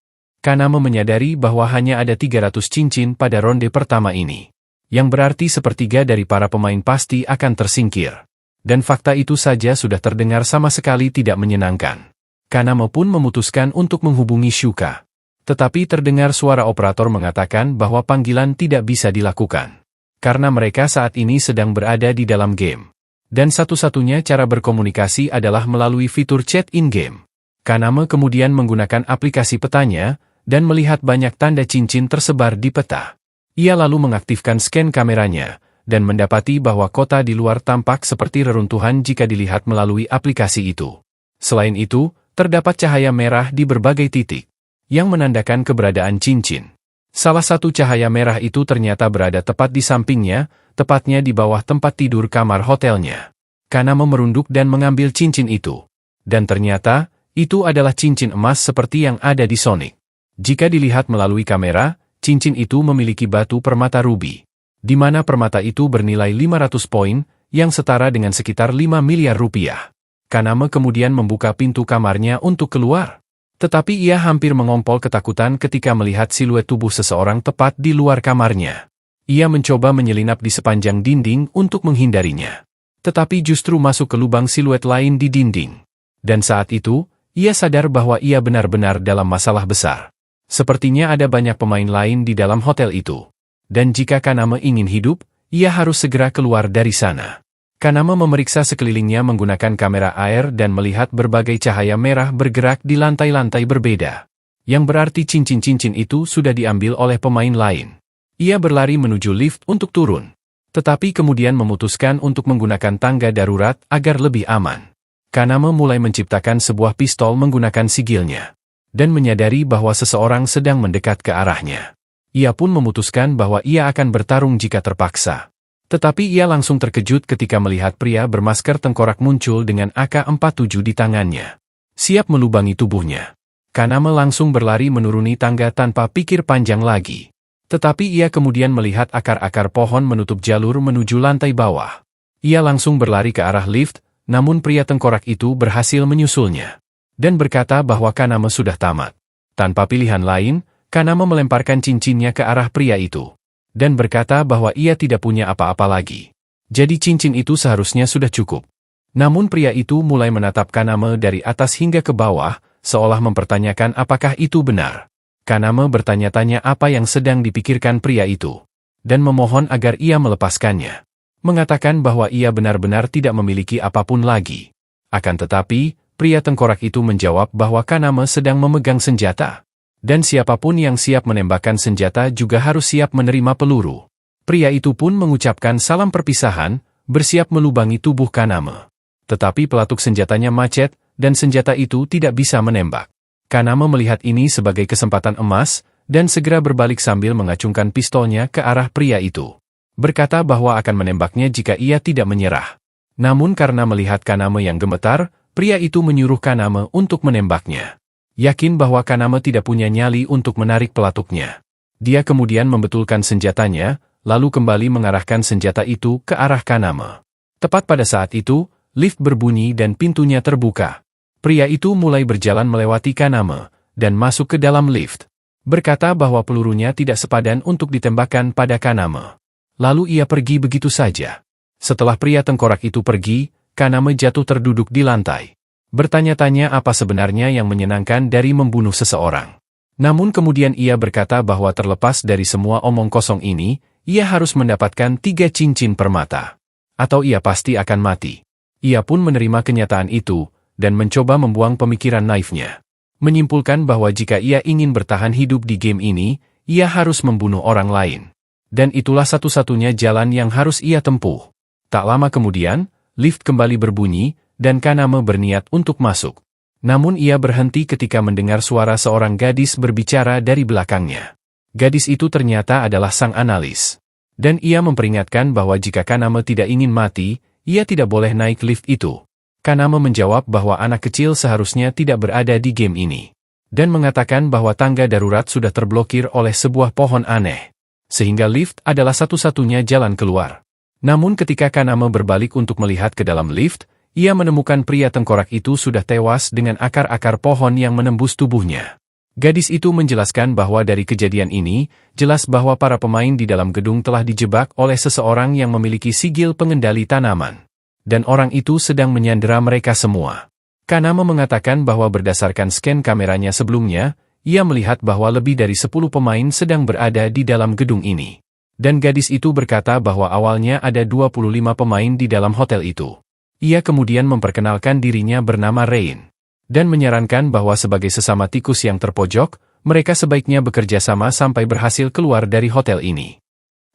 A: Kaname menyadari bahwa hanya ada 300 cincin pada ronde pertama ini. Yang berarti sepertiga dari para pemain pasti akan tersingkir. Dan fakta itu saja sudah terdengar sama sekali tidak menyenangkan. Kaname pun memutuskan untuk menghubungi Shuka. Tetapi terdengar suara operator mengatakan bahwa panggilan tidak bisa dilakukan. Karena mereka saat ini sedang berada di dalam game. Dan satu-satunya cara berkomunikasi adalah melalui fitur chat in-game. Kaname kemudian menggunakan aplikasi petanya, dan melihat banyak tanda cincin tersebar di peta. Ia lalu mengaktifkan scan kameranya, dan mendapati bahwa kota di luar tampak seperti reruntuhan jika dilihat melalui aplikasi itu. Selain itu, terdapat cahaya merah di berbagai titik, yang menandakan keberadaan cincin. Salah satu cahaya merah itu ternyata berada tepat di sampingnya, tepatnya di bawah tempat tidur kamar hotelnya. Kaname merunduk dan mengambil cincin itu. Dan ternyata, itu adalah cincin emas seperti yang ada di Sonic. Jika dilihat melalui kamera, cincin itu memiliki batu permata ruby, di mana permata itu bernilai 500 poin, yang setara dengan sekitar 5 miliar rupiah. Kaname kemudian membuka pintu kamarnya untuk keluar. Tetapi ia hampir mengompol ketakutan ketika melihat siluet tubuh seseorang tepat di luar kamarnya. Ia mencoba menyelinap di sepanjang dinding untuk menghindarinya. Tetapi justru masuk ke lubang siluet lain di dinding. Dan saat itu, ia sadar bahwa ia benar-benar dalam masalah besar. Sepertinya ada banyak pemain lain di dalam hotel itu. Dan jika Kaname ingin hidup, ia harus segera keluar dari sana. Kanama memeriksa sekelilingnya menggunakan kamera air dan melihat berbagai cahaya merah bergerak di lantai-lantai berbeda. Yang berarti cincin-cincin itu sudah diambil oleh pemain lain. Ia berlari menuju lift untuk turun. Tetapi kemudian memutuskan untuk menggunakan tangga darurat agar lebih aman. Kanama mulai menciptakan sebuah pistol menggunakan sigilnya. Dan menyadari bahwa seseorang sedang mendekat ke arahnya. Ia pun memutuskan bahwa ia akan bertarung jika terpaksa. Tetapi ia langsung terkejut ketika melihat pria bermasker tengkorak muncul dengan AK-47 di tangannya. Siap melubangi tubuhnya. Kanama langsung berlari menuruni tangga tanpa pikir panjang lagi. Tetapi ia kemudian melihat akar-akar pohon menutup jalur menuju lantai bawah. Ia langsung berlari ke arah lift, namun pria tengkorak itu berhasil menyusulnya. Dan berkata bahwa Kanama sudah tamat. Tanpa pilihan lain, Kanama melemparkan cincinnya ke arah pria itu. Dan berkata bahwa ia tidak punya apa-apa lagi. Jadi cincin itu seharusnya sudah cukup. Namun pria itu mulai menatap Kanama dari atas hingga ke bawah, seolah mempertanyakan apakah itu benar. Kanama bertanya-tanya apa yang sedang dipikirkan pria itu. Dan memohon agar ia melepaskannya. Mengatakan bahwa ia benar-benar tidak memiliki apapun lagi. Akan tetapi, pria tengkorak itu menjawab bahwa Kanama sedang memegang senjata. Dan siapapun yang siap menembakkan senjata juga harus siap menerima peluru. Pria itu pun mengucapkan salam perpisahan, bersiap melubangi tubuh Kanama. Tetapi pelatuk senjatanya macet, dan senjata itu tidak bisa menembak. Kanama melihat ini sebagai kesempatan emas, dan segera berbalik sambil mengacungkan pistolnya ke arah pria itu. Berkata bahwa akan menembaknya jika ia tidak menyerah. Namun karena melihat Kanama yang gemetar, pria itu menyuruh Kanama untuk menembaknya. Yakin bahwa Kanama tidak punya nyali untuk menarik pelatuknya. Dia kemudian membetulkan senjatanya, lalu kembali mengarahkan senjata itu ke arah Kanama. Tepat pada saat itu, lift berbunyi dan pintunya terbuka. Pria itu mulai berjalan melewati Kanama, dan masuk ke dalam lift. Berkata bahwa pelurunya tidak sepadan untuk ditembakkan pada Kanama. Lalu ia pergi begitu saja. Setelah pria tengkorak itu pergi, Kanama jatuh terduduk di lantai. Bertanya-tanya apa sebenarnya yang menyenangkan dari membunuh seseorang. Namun kemudian ia berkata bahwa terlepas dari semua omong kosong ini, ia harus mendapatkan 3 cincin permata. Atau ia pasti akan mati. Ia pun menerima kenyataan itu, dan mencoba membuang pemikiran naifnya. Menyimpulkan bahwa jika ia ingin bertahan hidup di game ini, ia harus membunuh orang lain. Dan itulah satu-satunya jalan yang harus ia tempuh. Tak lama kemudian, lift kembali berbunyi, dan Kanama berniat untuk masuk. Namun ia berhenti ketika mendengar suara seorang gadis berbicara dari belakangnya. Gadis itu ternyata adalah sang analis. Dan ia memperingatkan bahwa jika Kanama tidak ingin mati, ia tidak boleh naik lift itu. Kanama menjawab bahwa anak kecil seharusnya tidak berada di game ini. Dan mengatakan bahwa tangga darurat sudah terblokir oleh sebuah pohon aneh. Sehingga lift adalah satu-satunya jalan keluar. Namun ketika Kanama berbalik untuk melihat ke dalam lift, ia menemukan pria tengkorak itu sudah tewas dengan akar-akar pohon yang menembus tubuhnya. Gadis itu menjelaskan bahwa dari kejadian ini, jelas bahwa para pemain di dalam gedung telah dijebak oleh seseorang yang memiliki sigil pengendali tanaman. Dan orang itu sedang menyandera mereka semua. Kanama mengatakan bahwa berdasarkan scan kameranya sebelumnya, ia melihat bahwa lebih dari 10 pemain sedang berada di dalam gedung ini. Dan gadis itu berkata bahwa awalnya ada 25 pemain di dalam hotel itu. Ia kemudian memperkenalkan dirinya bernama Rain. Dan menyarankan bahwa sebagai sesama tikus yang terpojok, mereka sebaiknya bekerja sama sampai berhasil keluar dari hotel ini.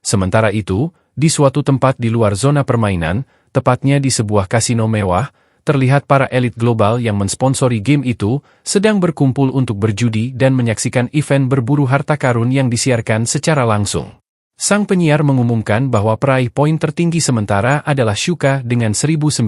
A: Sementara itu, di suatu tempat di luar zona permainan, tepatnya di sebuah kasino mewah, terlihat para elit global yang mensponsori game itu, sedang berkumpul untuk berjudi dan menyaksikan event berburu harta karun yang disiarkan secara langsung. Sang penyiar mengumumkan bahwa peraih poin tertinggi sementara adalah Shuka dengan 1.900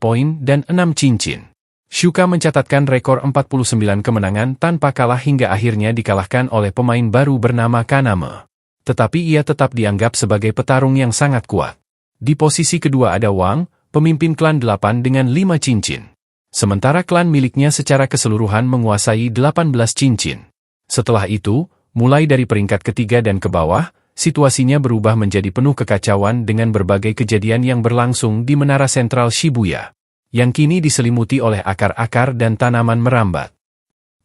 A: poin dan 6 cincin. Shuka mencatatkan rekor 49 kemenangan tanpa kalah hingga akhirnya dikalahkan oleh pemain baru bernama Kanama. Tetapi ia tetap dianggap sebagai petarung yang sangat kuat. Di posisi kedua ada Wang, pemimpin klan 8 dengan 5 cincin. Sementara klan miliknya secara keseluruhan menguasai 18 cincin. Setelah itu, mulai dari peringkat ketiga dan ke bawah, situasinya berubah menjadi penuh kekacauan dengan berbagai kejadian yang berlangsung di Menara Sentral Shibuya, yang kini diselimuti oleh akar-akar dan tanaman merambat.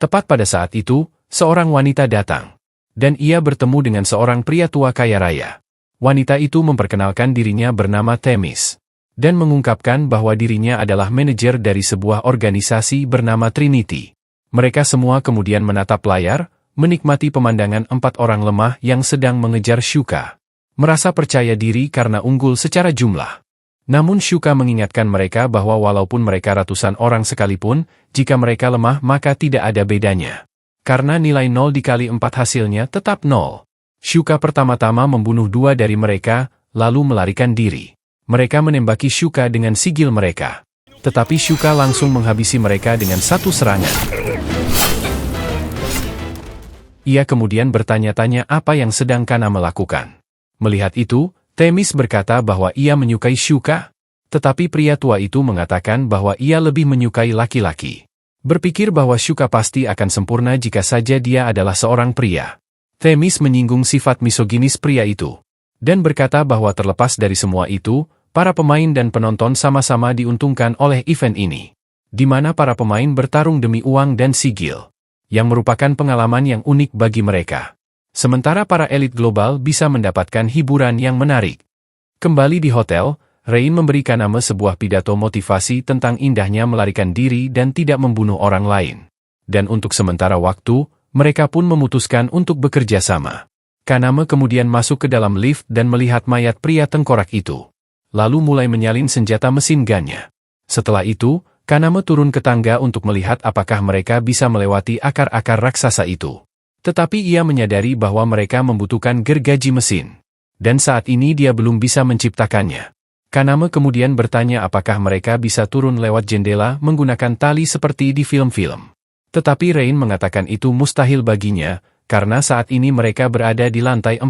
A: Tepat pada saat itu, seorang wanita datang. Dan ia bertemu dengan seorang pria tua kaya raya. Wanita itu memperkenalkan dirinya bernama Themis. dan mengungkapkan bahwa dirinya adalah manajer dari sebuah organisasi bernama Trinity. Mereka semua kemudian menatap layar, menikmati pemandangan 4 orang lemah yang sedang mengejar Shuka. Merasa percaya diri karena unggul secara jumlah. Namun Shuka mengingatkan mereka bahwa walaupun mereka ratusan orang sekalipun, jika mereka lemah maka tidak ada bedanya. Karena nilai 0 dikali 4 hasilnya tetap 0. Shuka pertama-tama membunuh 2 dari mereka, lalu melarikan diri. Mereka menembaki Shuka dengan sigil mereka. Tetapi Shuka langsung menghabisi mereka dengan satu serangan. Ia kemudian bertanya-tanya apa yang sedang Kaname lakukan. Melihat itu, Themis berkata bahwa ia menyukai Shuka. Tetapi pria tua itu mengatakan bahwa ia lebih menyukai laki-laki. Berpikir bahwa Shuka pasti akan sempurna jika saja dia adalah seorang pria. Themis menyinggung sifat misoginis pria itu. Dan berkata bahwa terlepas dari semua itu, para pemain dan penonton sama-sama diuntungkan oleh event ini. Di mana para pemain bertarung demi uang dan sigil. Yang merupakan pengalaman yang unik bagi mereka. Sementara para elit global bisa mendapatkan hiburan yang menarik. Kembali di hotel, Rain memberi Kaname sebuah pidato motivasi tentang indahnya melarikan diri dan tidak membunuh orang lain. Dan untuk sementara waktu, mereka pun memutuskan untuk bekerja sama. Kaname kemudian masuk ke dalam lift dan melihat mayat pria tengkorak itu. Lalu mulai menyalin senjata mesin gunnya. Setelah itu, Kaname turun ke tangga untuk melihat apakah mereka bisa melewati akar-akar raksasa itu. Tetapi ia menyadari bahwa mereka membutuhkan gergaji mesin. Dan saat ini dia belum bisa menciptakannya. Kaname kemudian bertanya apakah mereka bisa turun lewat jendela menggunakan tali seperti di film-film. Tetapi Rain mengatakan itu mustahil baginya, karena saat ini mereka berada di lantai 40.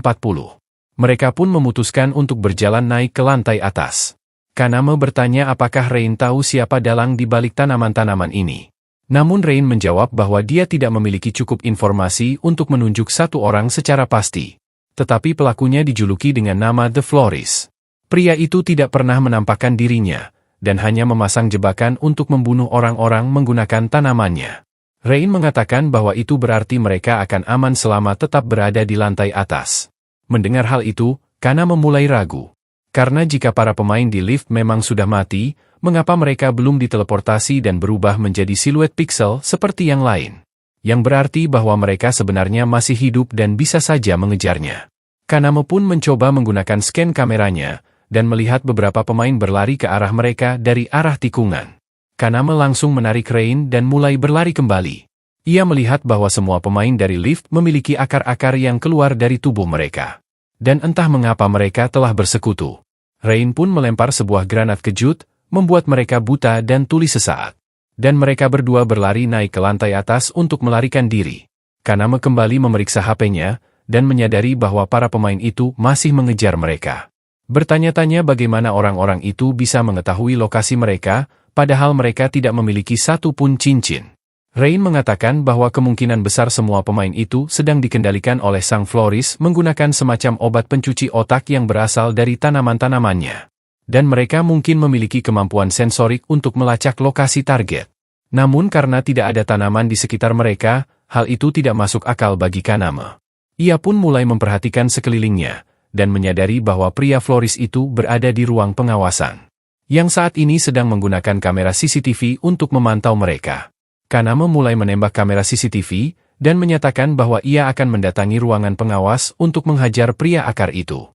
A: Mereka pun memutuskan untuk berjalan naik ke lantai atas. Kaname bertanya apakah Rain tahu siapa dalang di balik tanaman-tanaman ini. Namun Rain menjawab bahwa dia tidak memiliki cukup informasi untuk menunjuk satu orang secara pasti. Tetapi pelakunya dijuluki dengan nama The Florist. Pria itu tidak pernah menampakkan dirinya, dan hanya memasang jebakan untuk membunuh orang-orang menggunakan tanamannya. Rain mengatakan bahwa itu berarti mereka akan aman selama tetap berada di lantai atas. Mendengar hal itu, Kaname mulai ragu. Karena jika para pemain di lift memang sudah mati, mengapa mereka belum diteleportasi dan berubah menjadi siluet pixel seperti yang lain? Yang berarti bahwa mereka sebenarnya masih hidup dan bisa saja mengejarnya. Kaname pun mencoba menggunakan scan kameranya, dan melihat beberapa pemain berlari ke arah mereka dari arah tikungan. Kaname langsung menarik Rain dan mulai berlari kembali. Ia melihat bahwa semua pemain dari lift memiliki akar-akar yang keluar dari tubuh mereka. Dan entah mengapa mereka telah bersekutu. Rain pun melempar sebuah granat kejut, membuat mereka buta dan tuli sesaat. Dan mereka berdua berlari naik ke lantai atas untuk melarikan diri. Kaname kembali memeriksa HP-nya, dan menyadari bahwa para pemain itu masih mengejar mereka. Bertanya-tanya bagaimana orang-orang itu bisa mengetahui lokasi mereka, padahal mereka tidak memiliki satu pun cincin. Rain mengatakan bahwa kemungkinan besar semua pemain itu sedang dikendalikan oleh sang florist menggunakan semacam obat pencuci otak yang berasal dari tanaman-tanamannya. Dan mereka mungkin memiliki kemampuan sensorik untuk melacak lokasi target. Namun karena tidak ada tanaman di sekitar mereka, hal itu tidak masuk akal bagi Kaname. Ia pun mulai memperhatikan sekelilingnya, dan menyadari bahwa pria florist itu berada di ruang pengawasan. Yang saat ini sedang menggunakan kamera CCTV untuk memantau mereka. Kaname mulai menembak kamera CCTV, dan menyatakan bahwa ia akan mendatangi ruangan pengawas untuk menghajar pria akar itu.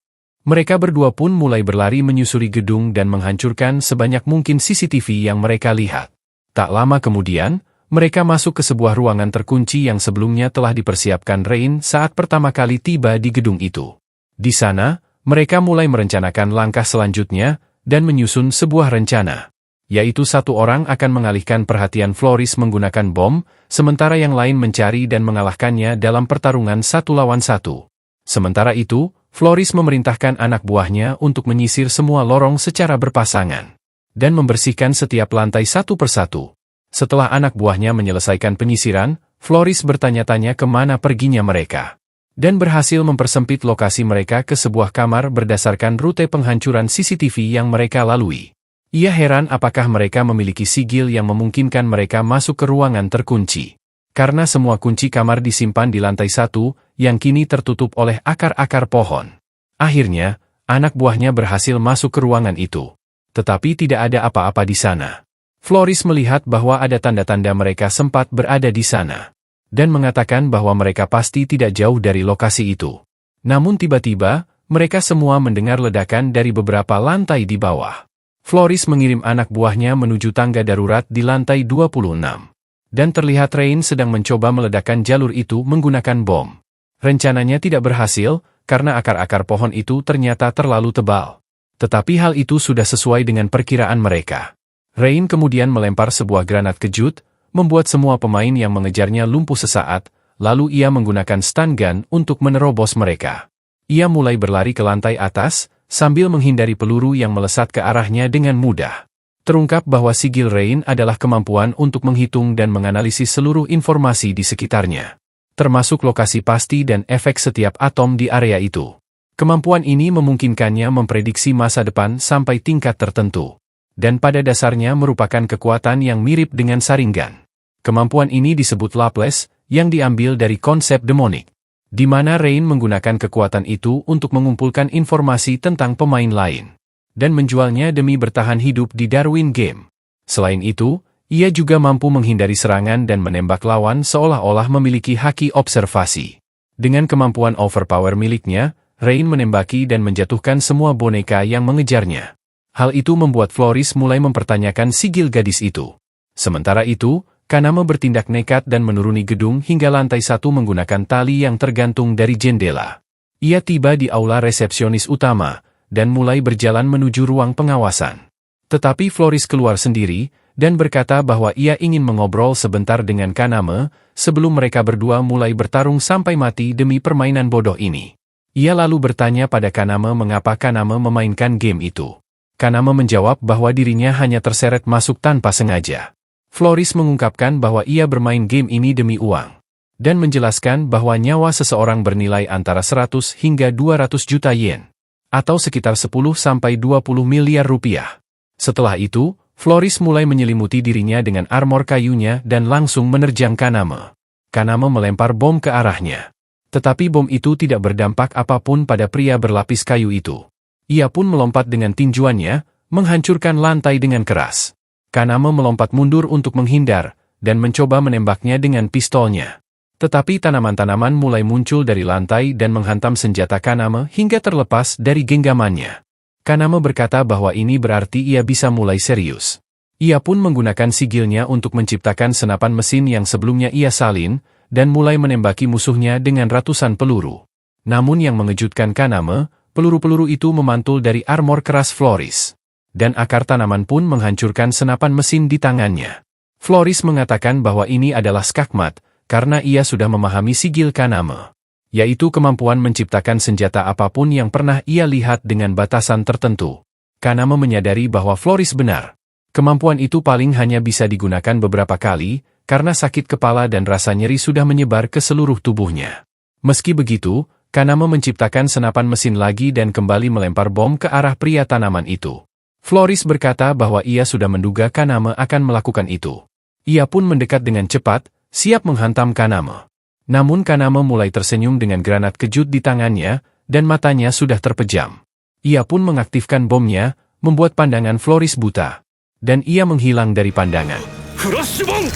A: Mereka berdua pun mulai berlari menyusuri gedung dan menghancurkan sebanyak mungkin CCTV yang mereka lihat. Tak lama kemudian, mereka masuk ke sebuah ruangan terkunci yang sebelumnya telah dipersiapkan Rain saat pertama kali tiba di gedung itu. Di sana, mereka mulai merencanakan langkah selanjutnya, dan menyusun sebuah rencana. Yaitu satu orang akan mengalihkan perhatian Florist menggunakan bom, sementara yang lain mencari dan mengalahkannya dalam pertarungan 1 lawan 1. Sementara itu, Florist memerintahkan anak buahnya untuk menyisir semua lorong secara berpasangan, dan membersihkan setiap lantai satu persatu. Setelah anak buahnya menyelesaikan penyisiran, Florist bertanya-tanya kemana perginya mereka, dan berhasil mempersempit lokasi mereka ke sebuah kamar berdasarkan rute penghancuran CCTV yang mereka lalui. Ia heran apakah mereka memiliki sigil yang memungkinkan mereka masuk ke ruangan terkunci. Karena semua kunci kamar disimpan di lantai 1, yang kini tertutup oleh akar-akar pohon. Akhirnya, anak buahnya berhasil masuk ke ruangan itu. tetapi tidak ada apa-apa di sana. Floris melihat bahwa ada tanda-tanda mereka sempat berada di sana, dan mengatakan bahwa mereka pasti tidak jauh dari lokasi itu. Namun tiba-tiba, mereka semua mendengar ledakan dari beberapa lantai di bawah. Floris mengirim anak buahnya menuju tangga darurat di lantai 26. Dan terlihat Rain sedang mencoba meledakkan jalur itu menggunakan bom. Rencananya tidak berhasil, karena akar-akar pohon itu ternyata terlalu tebal. Tetapi hal itu sudah sesuai dengan perkiraan mereka. Rain kemudian melempar sebuah granat kejut, membuat semua pemain yang mengejarnya lumpuh sesaat, lalu ia menggunakan stun gun untuk menerobos mereka. Ia mulai berlari ke lantai atas, sambil menghindari peluru yang melesat ke arahnya dengan mudah. Terungkap bahwa sigil Rain adalah kemampuan untuk menghitung dan menganalisis seluruh informasi di sekitarnya, termasuk lokasi pasti dan efek setiap atom di area itu. Kemampuan ini memungkinkannya memprediksi masa depan sampai tingkat tertentu, dan pada dasarnya merupakan kekuatan yang mirip dengan Sharingan. Kemampuan ini disebut Laples, yang diambil dari konsep demonik, di mana Rain menggunakan kekuatan itu untuk mengumpulkan informasi tentang pemain lain, dan menjualnya demi bertahan hidup di Darwin Game. Selain itu, ia juga mampu menghindari serangan dan menembak lawan seolah-olah memiliki haki observasi. Dengan kemampuan overpower miliknya, Rain menembaki dan menjatuhkan semua boneka yang mengejarnya. Hal itu membuat Floris mulai mempertanyakan sigil gadis itu. Sementara itu, Kaname bertindak nekat dan menuruni gedung hingga lantai 1 menggunakan tali yang tergantung dari jendela. Ia tiba di aula resepsionis utama, dan mulai berjalan menuju ruang pengawasan. Tetapi Floris keluar sendiri, dan berkata bahwa ia ingin mengobrol sebentar dengan Kaname, sebelum mereka berdua mulai bertarung sampai mati demi permainan bodoh ini. Ia lalu bertanya pada Kaname mengapa Kaname memainkan game itu. Kaname menjawab bahwa dirinya hanya terseret masuk tanpa sengaja. Floris mengungkapkan bahwa ia bermain game ini demi uang, dan menjelaskan bahwa nyawa seseorang bernilai antara 100 hingga 200 juta yen, atau sekitar 10 sampai 20 miliar rupiah. Setelah itu, Floris mulai menyelimuti dirinya dengan armor kayunya dan langsung menerjang Kaname. Kaname melempar bom ke arahnya. Tetapi bom itu tidak berdampak apapun pada pria berlapis kayu itu. Ia pun melompat dengan tinjuannya, menghancurkan lantai dengan keras. Kaname melompat mundur untuk menghindar, dan mencoba menembaknya dengan pistolnya. Tetapi tanaman-tanaman mulai muncul dari lantai dan menghantam senjata Kaname hingga terlepas dari genggamannya. Kaname berkata bahwa ini berarti ia bisa mulai serius. Ia pun menggunakan sigilnya untuk menciptakan senapan mesin yang sebelumnya ia salin, dan mulai menembaki musuhnya dengan ratusan peluru. Namun yang mengejutkan Kaname, peluru-peluru itu memantul dari armor keras Floris. Dan akar tanaman pun menghancurkan senapan mesin di tangannya. Floris mengatakan bahwa ini adalah skakmat, karena ia sudah memahami sigil Kaname, yaitu kemampuan menciptakan senjata apapun yang pernah ia lihat dengan batasan tertentu. Kaname menyadari bahwa Floris benar. Kemampuan itu paling hanya bisa digunakan beberapa kali, karena sakit kepala dan rasa nyeri sudah menyebar ke seluruh tubuhnya. Meski begitu, Kaname menciptakan senapan mesin lagi dan kembali melempar bom ke arah pria tanaman itu. Floris berkata bahwa ia sudah menduga Kaname akan melakukan itu. Ia pun mendekat dengan cepat, siap menghantam Kaname. Namun Kaname mulai tersenyum dengan granat kejut di tangannya, dan matanya sudah terpejam. Ia pun mengaktifkan bomnya, membuat pandangan Floris buta. Dan ia menghilang dari pandangan.
C: Flashbang!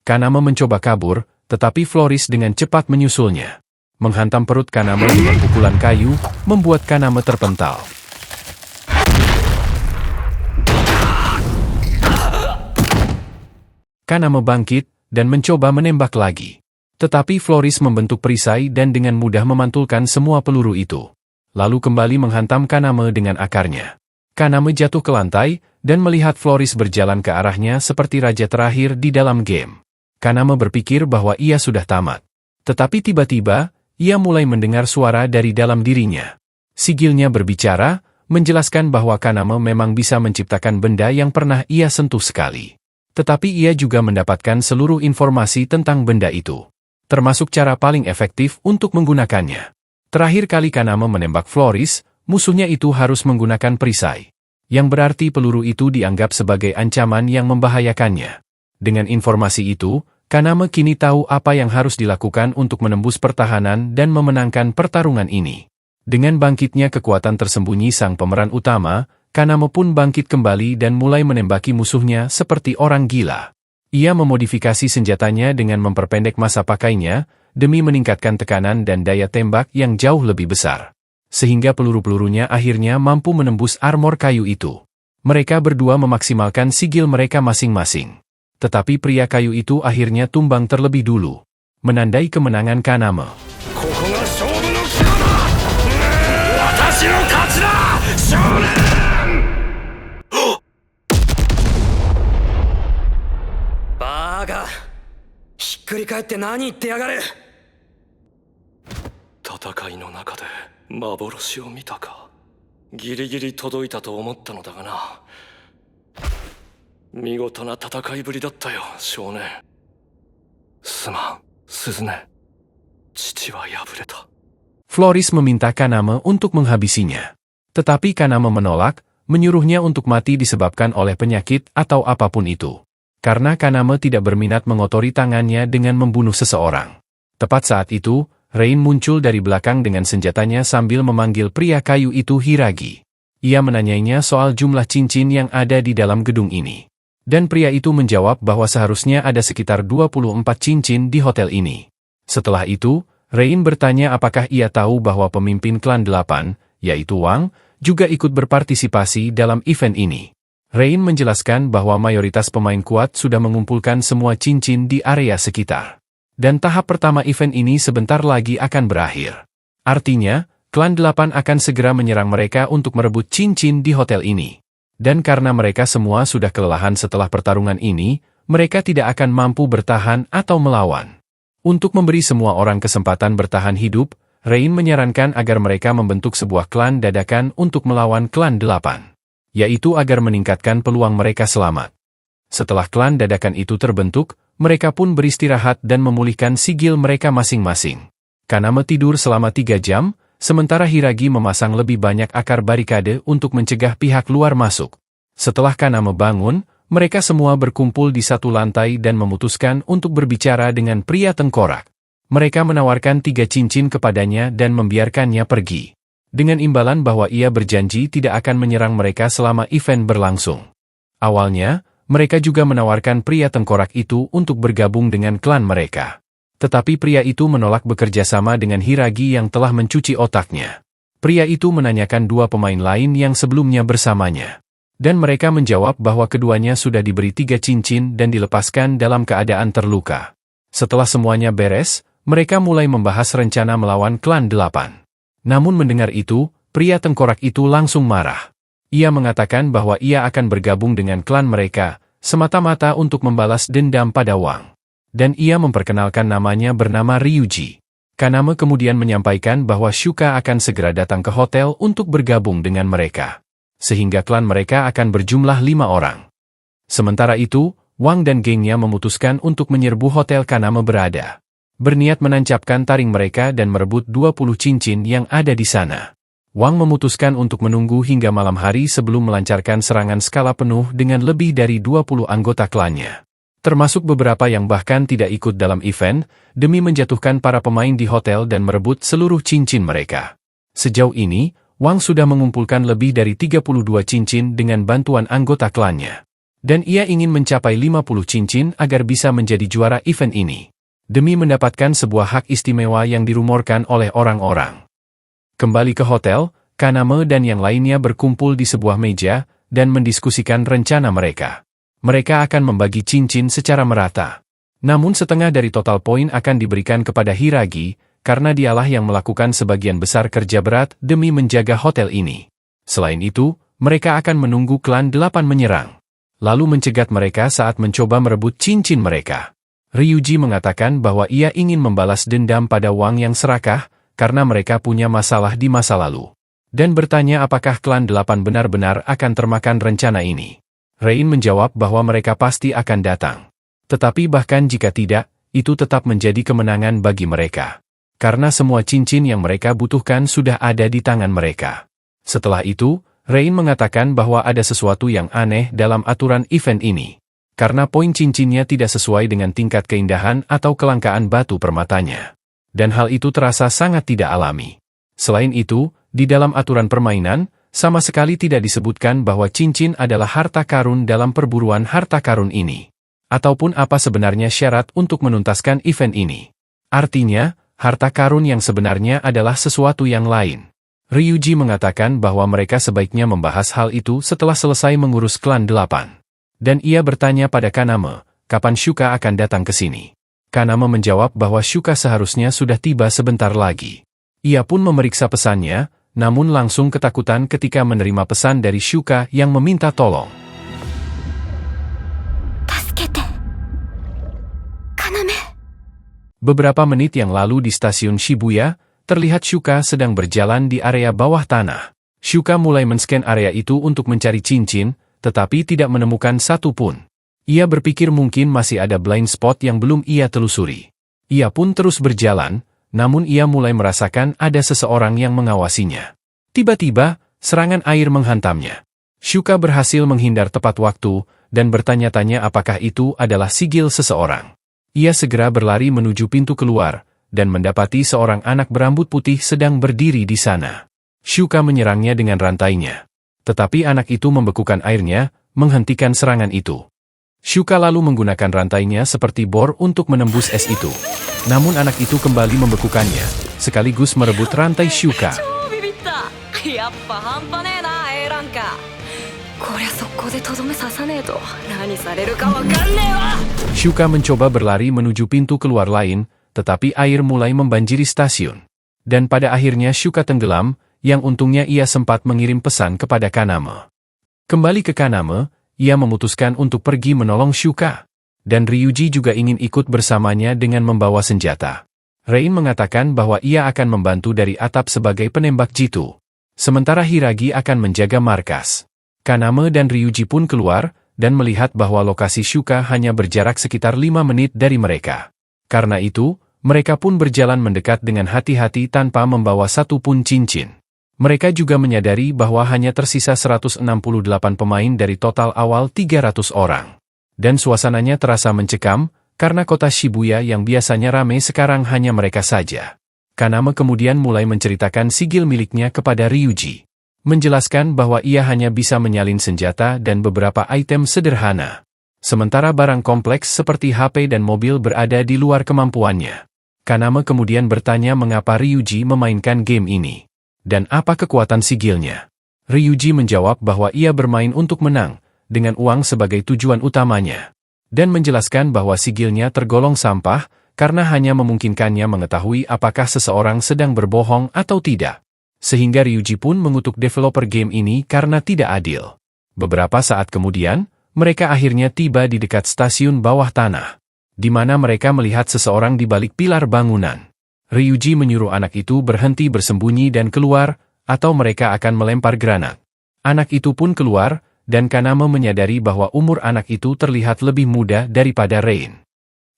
A: Kaname mencoba kabur, tetapi Floris dengan cepat menyusulnya. Menghantam perut Kaname dengan pukulan kayu, membuat Kaname terpental. Kaname bangkit, dan mencoba menembak lagi. Tetapi Floris membentuk perisai dan dengan mudah memantulkan semua peluru itu. Lalu kembali menghantam Kaname dengan akarnya. Kaname jatuh ke lantai, dan melihat Floris berjalan ke arahnya seperti raja terakhir di dalam game. Kaname berpikir bahwa ia sudah tamat. Tetapi tiba-tiba, ia mulai mendengar suara dari dalam dirinya. Sigilnya berbicara, menjelaskan bahwa Kaname memang bisa menciptakan benda yang pernah ia sentuh sekali. Tetapi ia juga mendapatkan seluruh informasi tentang benda itu, termasuk cara paling efektif untuk menggunakannya. Terakhir kali Kaname menembak Floris, musuhnya itu harus menggunakan perisai, yang berarti peluru itu dianggap sebagai ancaman yang membahayakannya. Dengan informasi itu, Kaname kini tahu apa yang harus dilakukan untuk menembus pertahanan dan memenangkan pertarungan ini. Dengan bangkitnya kekuatan tersembunyi sang pemeran utama, Kaname pun bangkit kembali dan mulai menembaki musuhnya seperti orang gila. Ia memodifikasi senjatanya dengan memperpendek masa pakainya, demi meningkatkan tekanan dan daya tembak yang jauh lebih besar. Sehingga peluru-pelurunya akhirnya mampu menembus armor kayu itu. Mereka berdua memaksimalkan sigil mereka masing-masing. Tetapi pria kayu itu akhirnya tumbang terlebih dulu, menandai kemenangan Kaname.
B: Baga, ひっくり返って何言ってやがる。
C: 戦いの中で幻を見たか。ギリギリ届いたと思ったのだがな。見事な戦いぶりだったよ、少年。すまん、鈴音。父は敗れた。
A: Floris meminta Kaname untuk menghabisinya. Tetapi Kaname menolak, menyuruhnya untuk mati disebabkan oleh penyakit atau apapun itu. Karena Kaname tidak berminat mengotori tangannya dengan membunuh seseorang. Tepat saat itu, Rain muncul dari belakang dengan senjatanya sambil memanggil pria kayu itu Hiragi. Ia menanyainya soal jumlah cincin yang ada di dalam gedung ini. Dan pria itu menjawab bahwa seharusnya ada sekitar 24 cincin di hotel ini. Setelah itu, Rain bertanya apakah ia tahu bahwa pemimpin klan 8, yaitu Wang, juga ikut berpartisipasi dalam event ini. Rain menjelaskan bahwa mayoritas pemain kuat sudah mengumpulkan semua cincin di area sekitar. Dan tahap pertama event ini sebentar lagi akan berakhir. Artinya, klan 8 akan segera menyerang mereka untuk merebut cincin di hotel ini. Dan karena mereka semua sudah kelelahan setelah pertarungan ini, mereka tidak akan mampu bertahan atau melawan. Untuk memberi semua orang kesempatan bertahan hidup, Rain menyarankan agar mereka membentuk sebuah klan dadakan untuk melawan klan 8. Yaitu agar meningkatkan peluang mereka selamat. Setelah klan dadakan itu terbentuk, mereka pun beristirahat dan memulihkan sigil mereka masing-masing. Kaname tidur selama 3 jam, sementara Hiragi memasang lebih banyak akar barikade untuk mencegah pihak luar masuk. Setelah Kaname bangun, mereka semua berkumpul di satu lantai dan memutuskan untuk berbicara dengan pria tengkorak. Mereka menawarkan 3 cincin kepadanya dan membiarkannya pergi. Dengan imbalan bahwa ia berjanji tidak akan menyerang mereka selama event berlangsung. Awalnya, mereka juga menawarkan pria tengkorak itu untuk bergabung dengan klan mereka. Tetapi pria itu menolak bekerja sama dengan Hiragi yang telah mencuci otaknya. Pria itu menanyakan 2 pemain lain yang sebelumnya bersamanya. Dan mereka menjawab bahwa keduanya sudah diberi 3 cincin dan dilepaskan dalam keadaan terluka. Setelah semuanya beres, mereka mulai membahas rencana melawan klan 8. Namun mendengar itu, pria tengkorak itu langsung marah. Ia mengatakan bahwa ia akan bergabung dengan klan mereka, semata-mata untuk membalas dendam pada Wang. Dan ia memperkenalkan namanya bernama Ryuji. Kaname kemudian menyampaikan bahwa Shuka akan segera datang ke hotel untuk bergabung dengan mereka. Sehingga klan mereka akan berjumlah 5 orang. Sementara itu, Wang dan gengnya memutuskan untuk menyerbu hotel Kaname berada. Berniat menancapkan taring mereka dan merebut 20 cincin yang ada di sana. Wang memutuskan untuk menunggu hingga malam hari sebelum melancarkan serangan skala penuh dengan lebih dari 20 anggota klannya. Termasuk beberapa yang bahkan tidak ikut dalam event, demi menjatuhkan para pemain di hotel dan merebut seluruh cincin mereka. Sejauh ini, Wang sudah mengumpulkan lebih dari 32 cincin dengan bantuan anggota klannya. Dan ia ingin mencapai 50 cincin agar bisa menjadi juara event ini. Demi mendapatkan sebuah hak istimewa yang dirumorkan oleh orang-orang. Kembali ke hotel, Kaname dan yang lainnya berkumpul di sebuah meja dan mendiskusikan rencana mereka. Mereka akan membagi cincin secara merata. Namun setengah dari total poin akan diberikan kepada Hiragi, karena dialah yang melakukan sebagian besar kerja berat demi menjaga hotel ini. Selain itu, mereka akan menunggu klan 8 menyerang. Lalu mencegat mereka saat mencoba merebut cincin mereka. Ryuji mengatakan bahwa ia ingin membalas dendam pada Wang yang serakah, karena mereka punya masalah di masa lalu. Dan bertanya apakah klan 8 benar-benar akan termakan rencana ini. Rain menjawab bahwa mereka pasti akan datang. Tetapi bahkan jika tidak, itu tetap menjadi kemenangan bagi mereka. Karena semua cincin yang mereka butuhkan sudah ada di tangan mereka. Setelah itu, Rain mengatakan bahwa ada sesuatu yang aneh dalam aturan event ini. karena poin cincinnya tidak sesuai dengan tingkat keindahan atau kelangkaan batu permatanya. Dan hal itu terasa sangat tidak alami. Selain itu, di dalam aturan permainan, sama sekali tidak disebutkan bahwa cincin adalah harta karun dalam perburuan harta karun ini. Ataupun apa sebenarnya syarat untuk menuntaskan event ini. Artinya, harta karun yang sebenarnya adalah sesuatu yang lain. Ryuji mengatakan bahwa mereka sebaiknya membahas hal itu setelah selesai mengurus klan 8. Dan ia bertanya pada Kaname, kapan Shuka akan datang ke sini. Kaname menjawab bahwa Shuka seharusnya sudah tiba sebentar lagi. Ia pun memeriksa pesannya, namun langsung ketakutan ketika menerima pesan dari Shuka yang meminta tolong. Beberapa menit yang lalu di stasiun Shibuya, terlihat Shuka sedang berjalan di area bawah tanah. Shuka mulai men-scan area itu untuk mencari cincin, tetapi tidak menemukan satu pun. Ia berpikir mungkin masih ada blind spot yang belum ia telusuri. Ia pun terus berjalan, namun ia mulai merasakan ada seseorang yang mengawasinya. Tiba-tiba, serangan air menghantamnya. Shuka berhasil menghindar tepat waktu, dan bertanya-tanya apakah itu adalah sigil seseorang. Ia segera berlari menuju pintu keluar, dan mendapati seorang anak berambut putih sedang berdiri di sana. Shuka menyerangnya dengan rantainya. Tetapi anak itu membekukan airnya, menghentikan serangan itu. Shuka lalu menggunakan rantainya seperti bor untuk menembus es itu. Namun anak itu kembali membekukannya, sekaligus merebut rantai Shuka. Shuka mencoba berlari menuju pintu keluar lain, tetapi air mulai membanjiri stasiun. Dan pada akhirnya Shuka tenggelam, yang untungnya ia sempat mengirim pesan kepada Kaname. Kembali ke Kaname, ia memutuskan untuk pergi menolong Shuka. Dan Ryuji juga ingin ikut bersamanya dengan membawa senjata. Rain mengatakan bahwa ia akan membantu dari atap sebagai penembak jitu. Sementara Hiragi akan menjaga markas. Kaname dan Ryuji pun keluar, dan melihat bahwa lokasi Shuka hanya berjarak sekitar 5 menit dari mereka. Karena itu, mereka pun berjalan mendekat dengan hati-hati tanpa membawa satu pun cincin. Mereka juga menyadari bahwa hanya tersisa 168 pemain dari total awal 300 orang. Dan suasananya terasa mencekam, karena kota Shibuya yang biasanya ramai sekarang hanya mereka saja. Kaname kemudian mulai menceritakan sigil miliknya kepada Ryuji. Menjelaskan bahwa ia hanya bisa menyalin senjata dan beberapa item sederhana. Sementara barang kompleks seperti HP dan mobil berada di luar kemampuannya. Kaname kemudian bertanya mengapa Ryuji memainkan game ini. Dan apa kekuatan sigilnya. Ryuji menjawab bahwa ia bermain untuk menang, dengan uang sebagai tujuan utamanya. Dan menjelaskan bahwa sigilnya tergolong sampah, karena hanya memungkinkannya mengetahui apakah seseorang sedang berbohong atau tidak. Sehingga Ryuji pun mengutuk developer game ini karena tidak adil. Beberapa saat kemudian, mereka akhirnya tiba di dekat stasiun bawah tanah, di mana mereka melihat seseorang di balik pilar bangunan. Ryuji menyuruh anak itu berhenti bersembunyi dan keluar, atau mereka akan melempar granat. Anak itu pun keluar, dan Kaname menyadari bahwa umur anak itu terlihat lebih muda daripada Rain.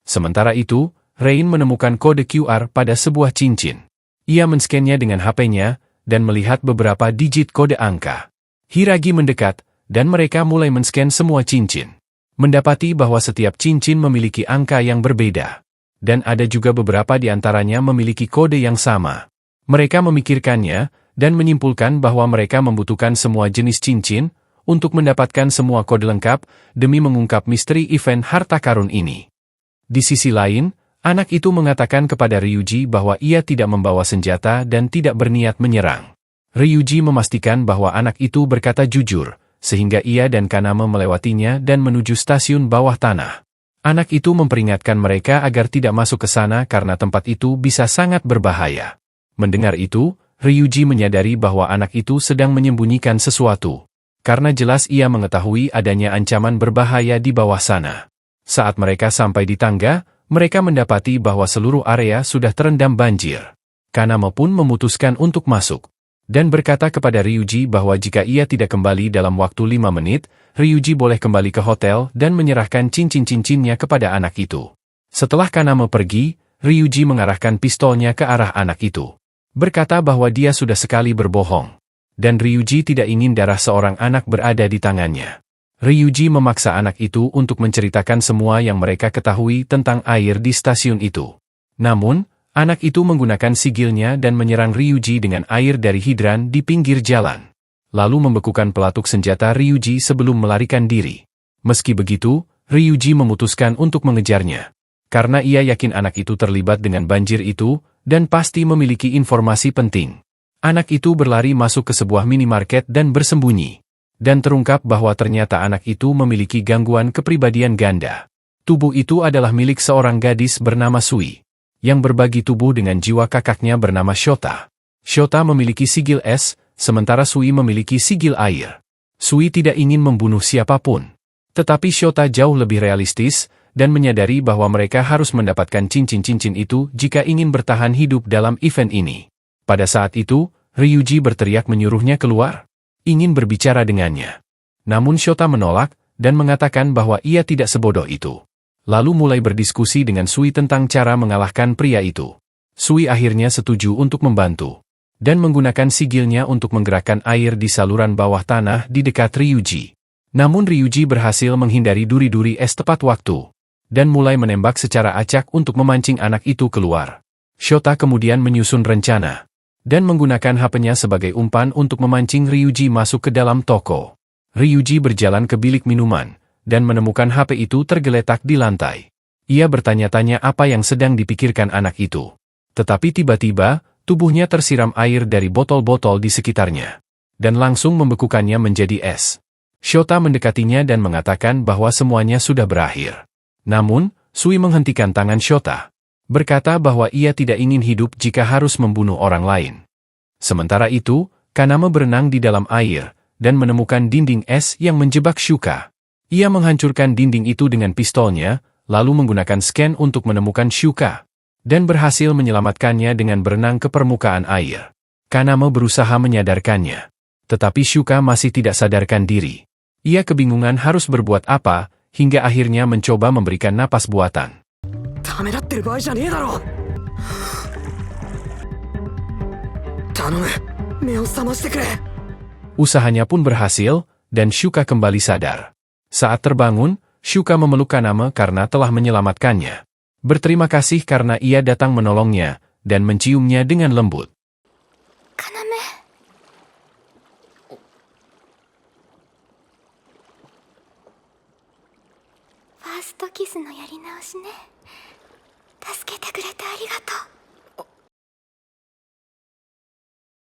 A: Sementara itu, Rain menemukan kode QR pada sebuah cincin. Ia men-scan-nya dengan HP-nya, dan melihat beberapa digit kode angka. Hiragi mendekat, dan mereka mulai men-scan semua cincin. Mendapati bahwa setiap cincin memiliki angka yang berbeda. Dan ada juga beberapa di antaranya memiliki kode yang sama. Mereka memikirkannya, dan menyimpulkan bahwa mereka membutuhkan semua jenis cincin, untuk mendapatkan semua kode lengkap, demi mengungkap misteri event harta karun ini. Di sisi lain, anak itu mengatakan kepada Ryuji bahwa ia tidak membawa senjata dan tidak berniat menyerang. Ryuji memastikan bahwa anak itu berkata jujur, sehingga ia dan Kaname melewatinya dan menuju stasiun bawah tanah. Anak itu memperingatkan mereka agar tidak masuk ke sana karena tempat itu bisa sangat berbahaya. Mendengar itu, Ryuji menyadari bahwa anak itu sedang menyembunyikan sesuatu. Karena jelas ia mengetahui adanya ancaman berbahaya di bawah sana. Saat mereka sampai di tangga, mereka mendapati bahwa seluruh area sudah terendam banjir. Kaname pun memutuskan untuk masuk. Dan berkata kepada Ryuji bahwa jika ia tidak kembali dalam waktu 5 menit, Ryuji boleh kembali ke hotel dan menyerahkan cincin-cincinnya kepada anak itu. Setelah Kaname pergi, Ryuji mengarahkan pistolnya ke arah anak itu. Berkata bahwa dia sudah sekali berbohong. Dan Ryuji tidak ingin darah seorang anak berada di tangannya. Ryuji memaksa anak itu untuk menceritakan semua yang mereka ketahui tentang air di stasiun itu. Namun, anak itu menggunakan sigilnya dan menyerang Ryuji dengan air dari hidran di pinggir jalan. Lalu membekukan pelatuk senjata Ryuji sebelum melarikan diri. Meski begitu, Ryuji memutuskan untuk mengejarnya. Karena ia yakin anak itu terlibat dengan banjir itu, dan pasti memiliki informasi penting. Anak itu berlari masuk ke sebuah minimarket dan bersembunyi. Dan terungkap bahwa ternyata anak itu memiliki gangguan kepribadian ganda. Tubuh itu adalah milik seorang gadis bernama Sui, yang berbagi tubuh dengan jiwa kakaknya bernama Shota. Shota memiliki sigil es, sementara Sui memiliki sigil air. Sui tidak ingin membunuh siapapun. Tetapi Shota jauh lebih realistis, dan menyadari bahwa mereka harus mendapatkan cincin-cincin itu jika ingin bertahan hidup dalam event ini. Pada saat itu, Ryuji berteriak menyuruhnya keluar. Ingin berbicara dengannya. Namun Shota menolak, dan mengatakan bahwa ia tidak sebodoh itu. Lalu mulai berdiskusi dengan Sui tentang cara mengalahkan pria itu. Sui akhirnya setuju untuk membantu, dan menggunakan sigilnya untuk menggerakkan air di saluran bawah tanah di dekat Ryuji. Namun Ryuji berhasil menghindari duri-duri es tepat waktu, dan mulai menembak secara acak untuk memancing anak itu keluar. Shota kemudian menyusun rencana, dan menggunakan HP-nya sebagai umpan untuk memancing Ryuji masuk ke dalam toko. Ryuji berjalan ke bilik minuman, dan menemukan HP itu tergeletak di lantai. Ia bertanya-tanya apa yang sedang dipikirkan anak itu. Tetapi tiba-tiba, tubuhnya tersiram air dari botol-botol di sekitarnya, dan langsung membekukannya menjadi es. Shota mendekatinya dan mengatakan bahwa semuanya sudah berakhir. Namun, Sui menghentikan tangan Shota, berkata bahwa ia tidak ingin hidup jika harus membunuh orang lain. Sementara itu, Kaname berenang di dalam air, dan menemukan dinding es yang menjebak Shuka. Ia menghancurkan dinding itu dengan pistolnya, lalu menggunakan scan untuk menemukan Shuka, dan berhasil menyelamatkannya dengan berenang ke permukaan air. Kaname berusaha menyadarkannya, tetapi Shuka masih tidak sadarkan diri. Ia kebingungan harus berbuat apa, hingga akhirnya mencoba memberikan napas buatan.
B: ためらってる場合じゃねえだろ。頼む、目を覚ましてくれ。
A: Usahanya pun berhasil, dan Shuka kembali sadar. Saat terbangun, Shuka memeluk Kaname karena telah menyelamatkannya. Berterima kasih karena ia datang menolongnya, dan menciumnya dengan lembut.
D: Kaname. ファーストキスのやり直しね。助けてくれてありがとう。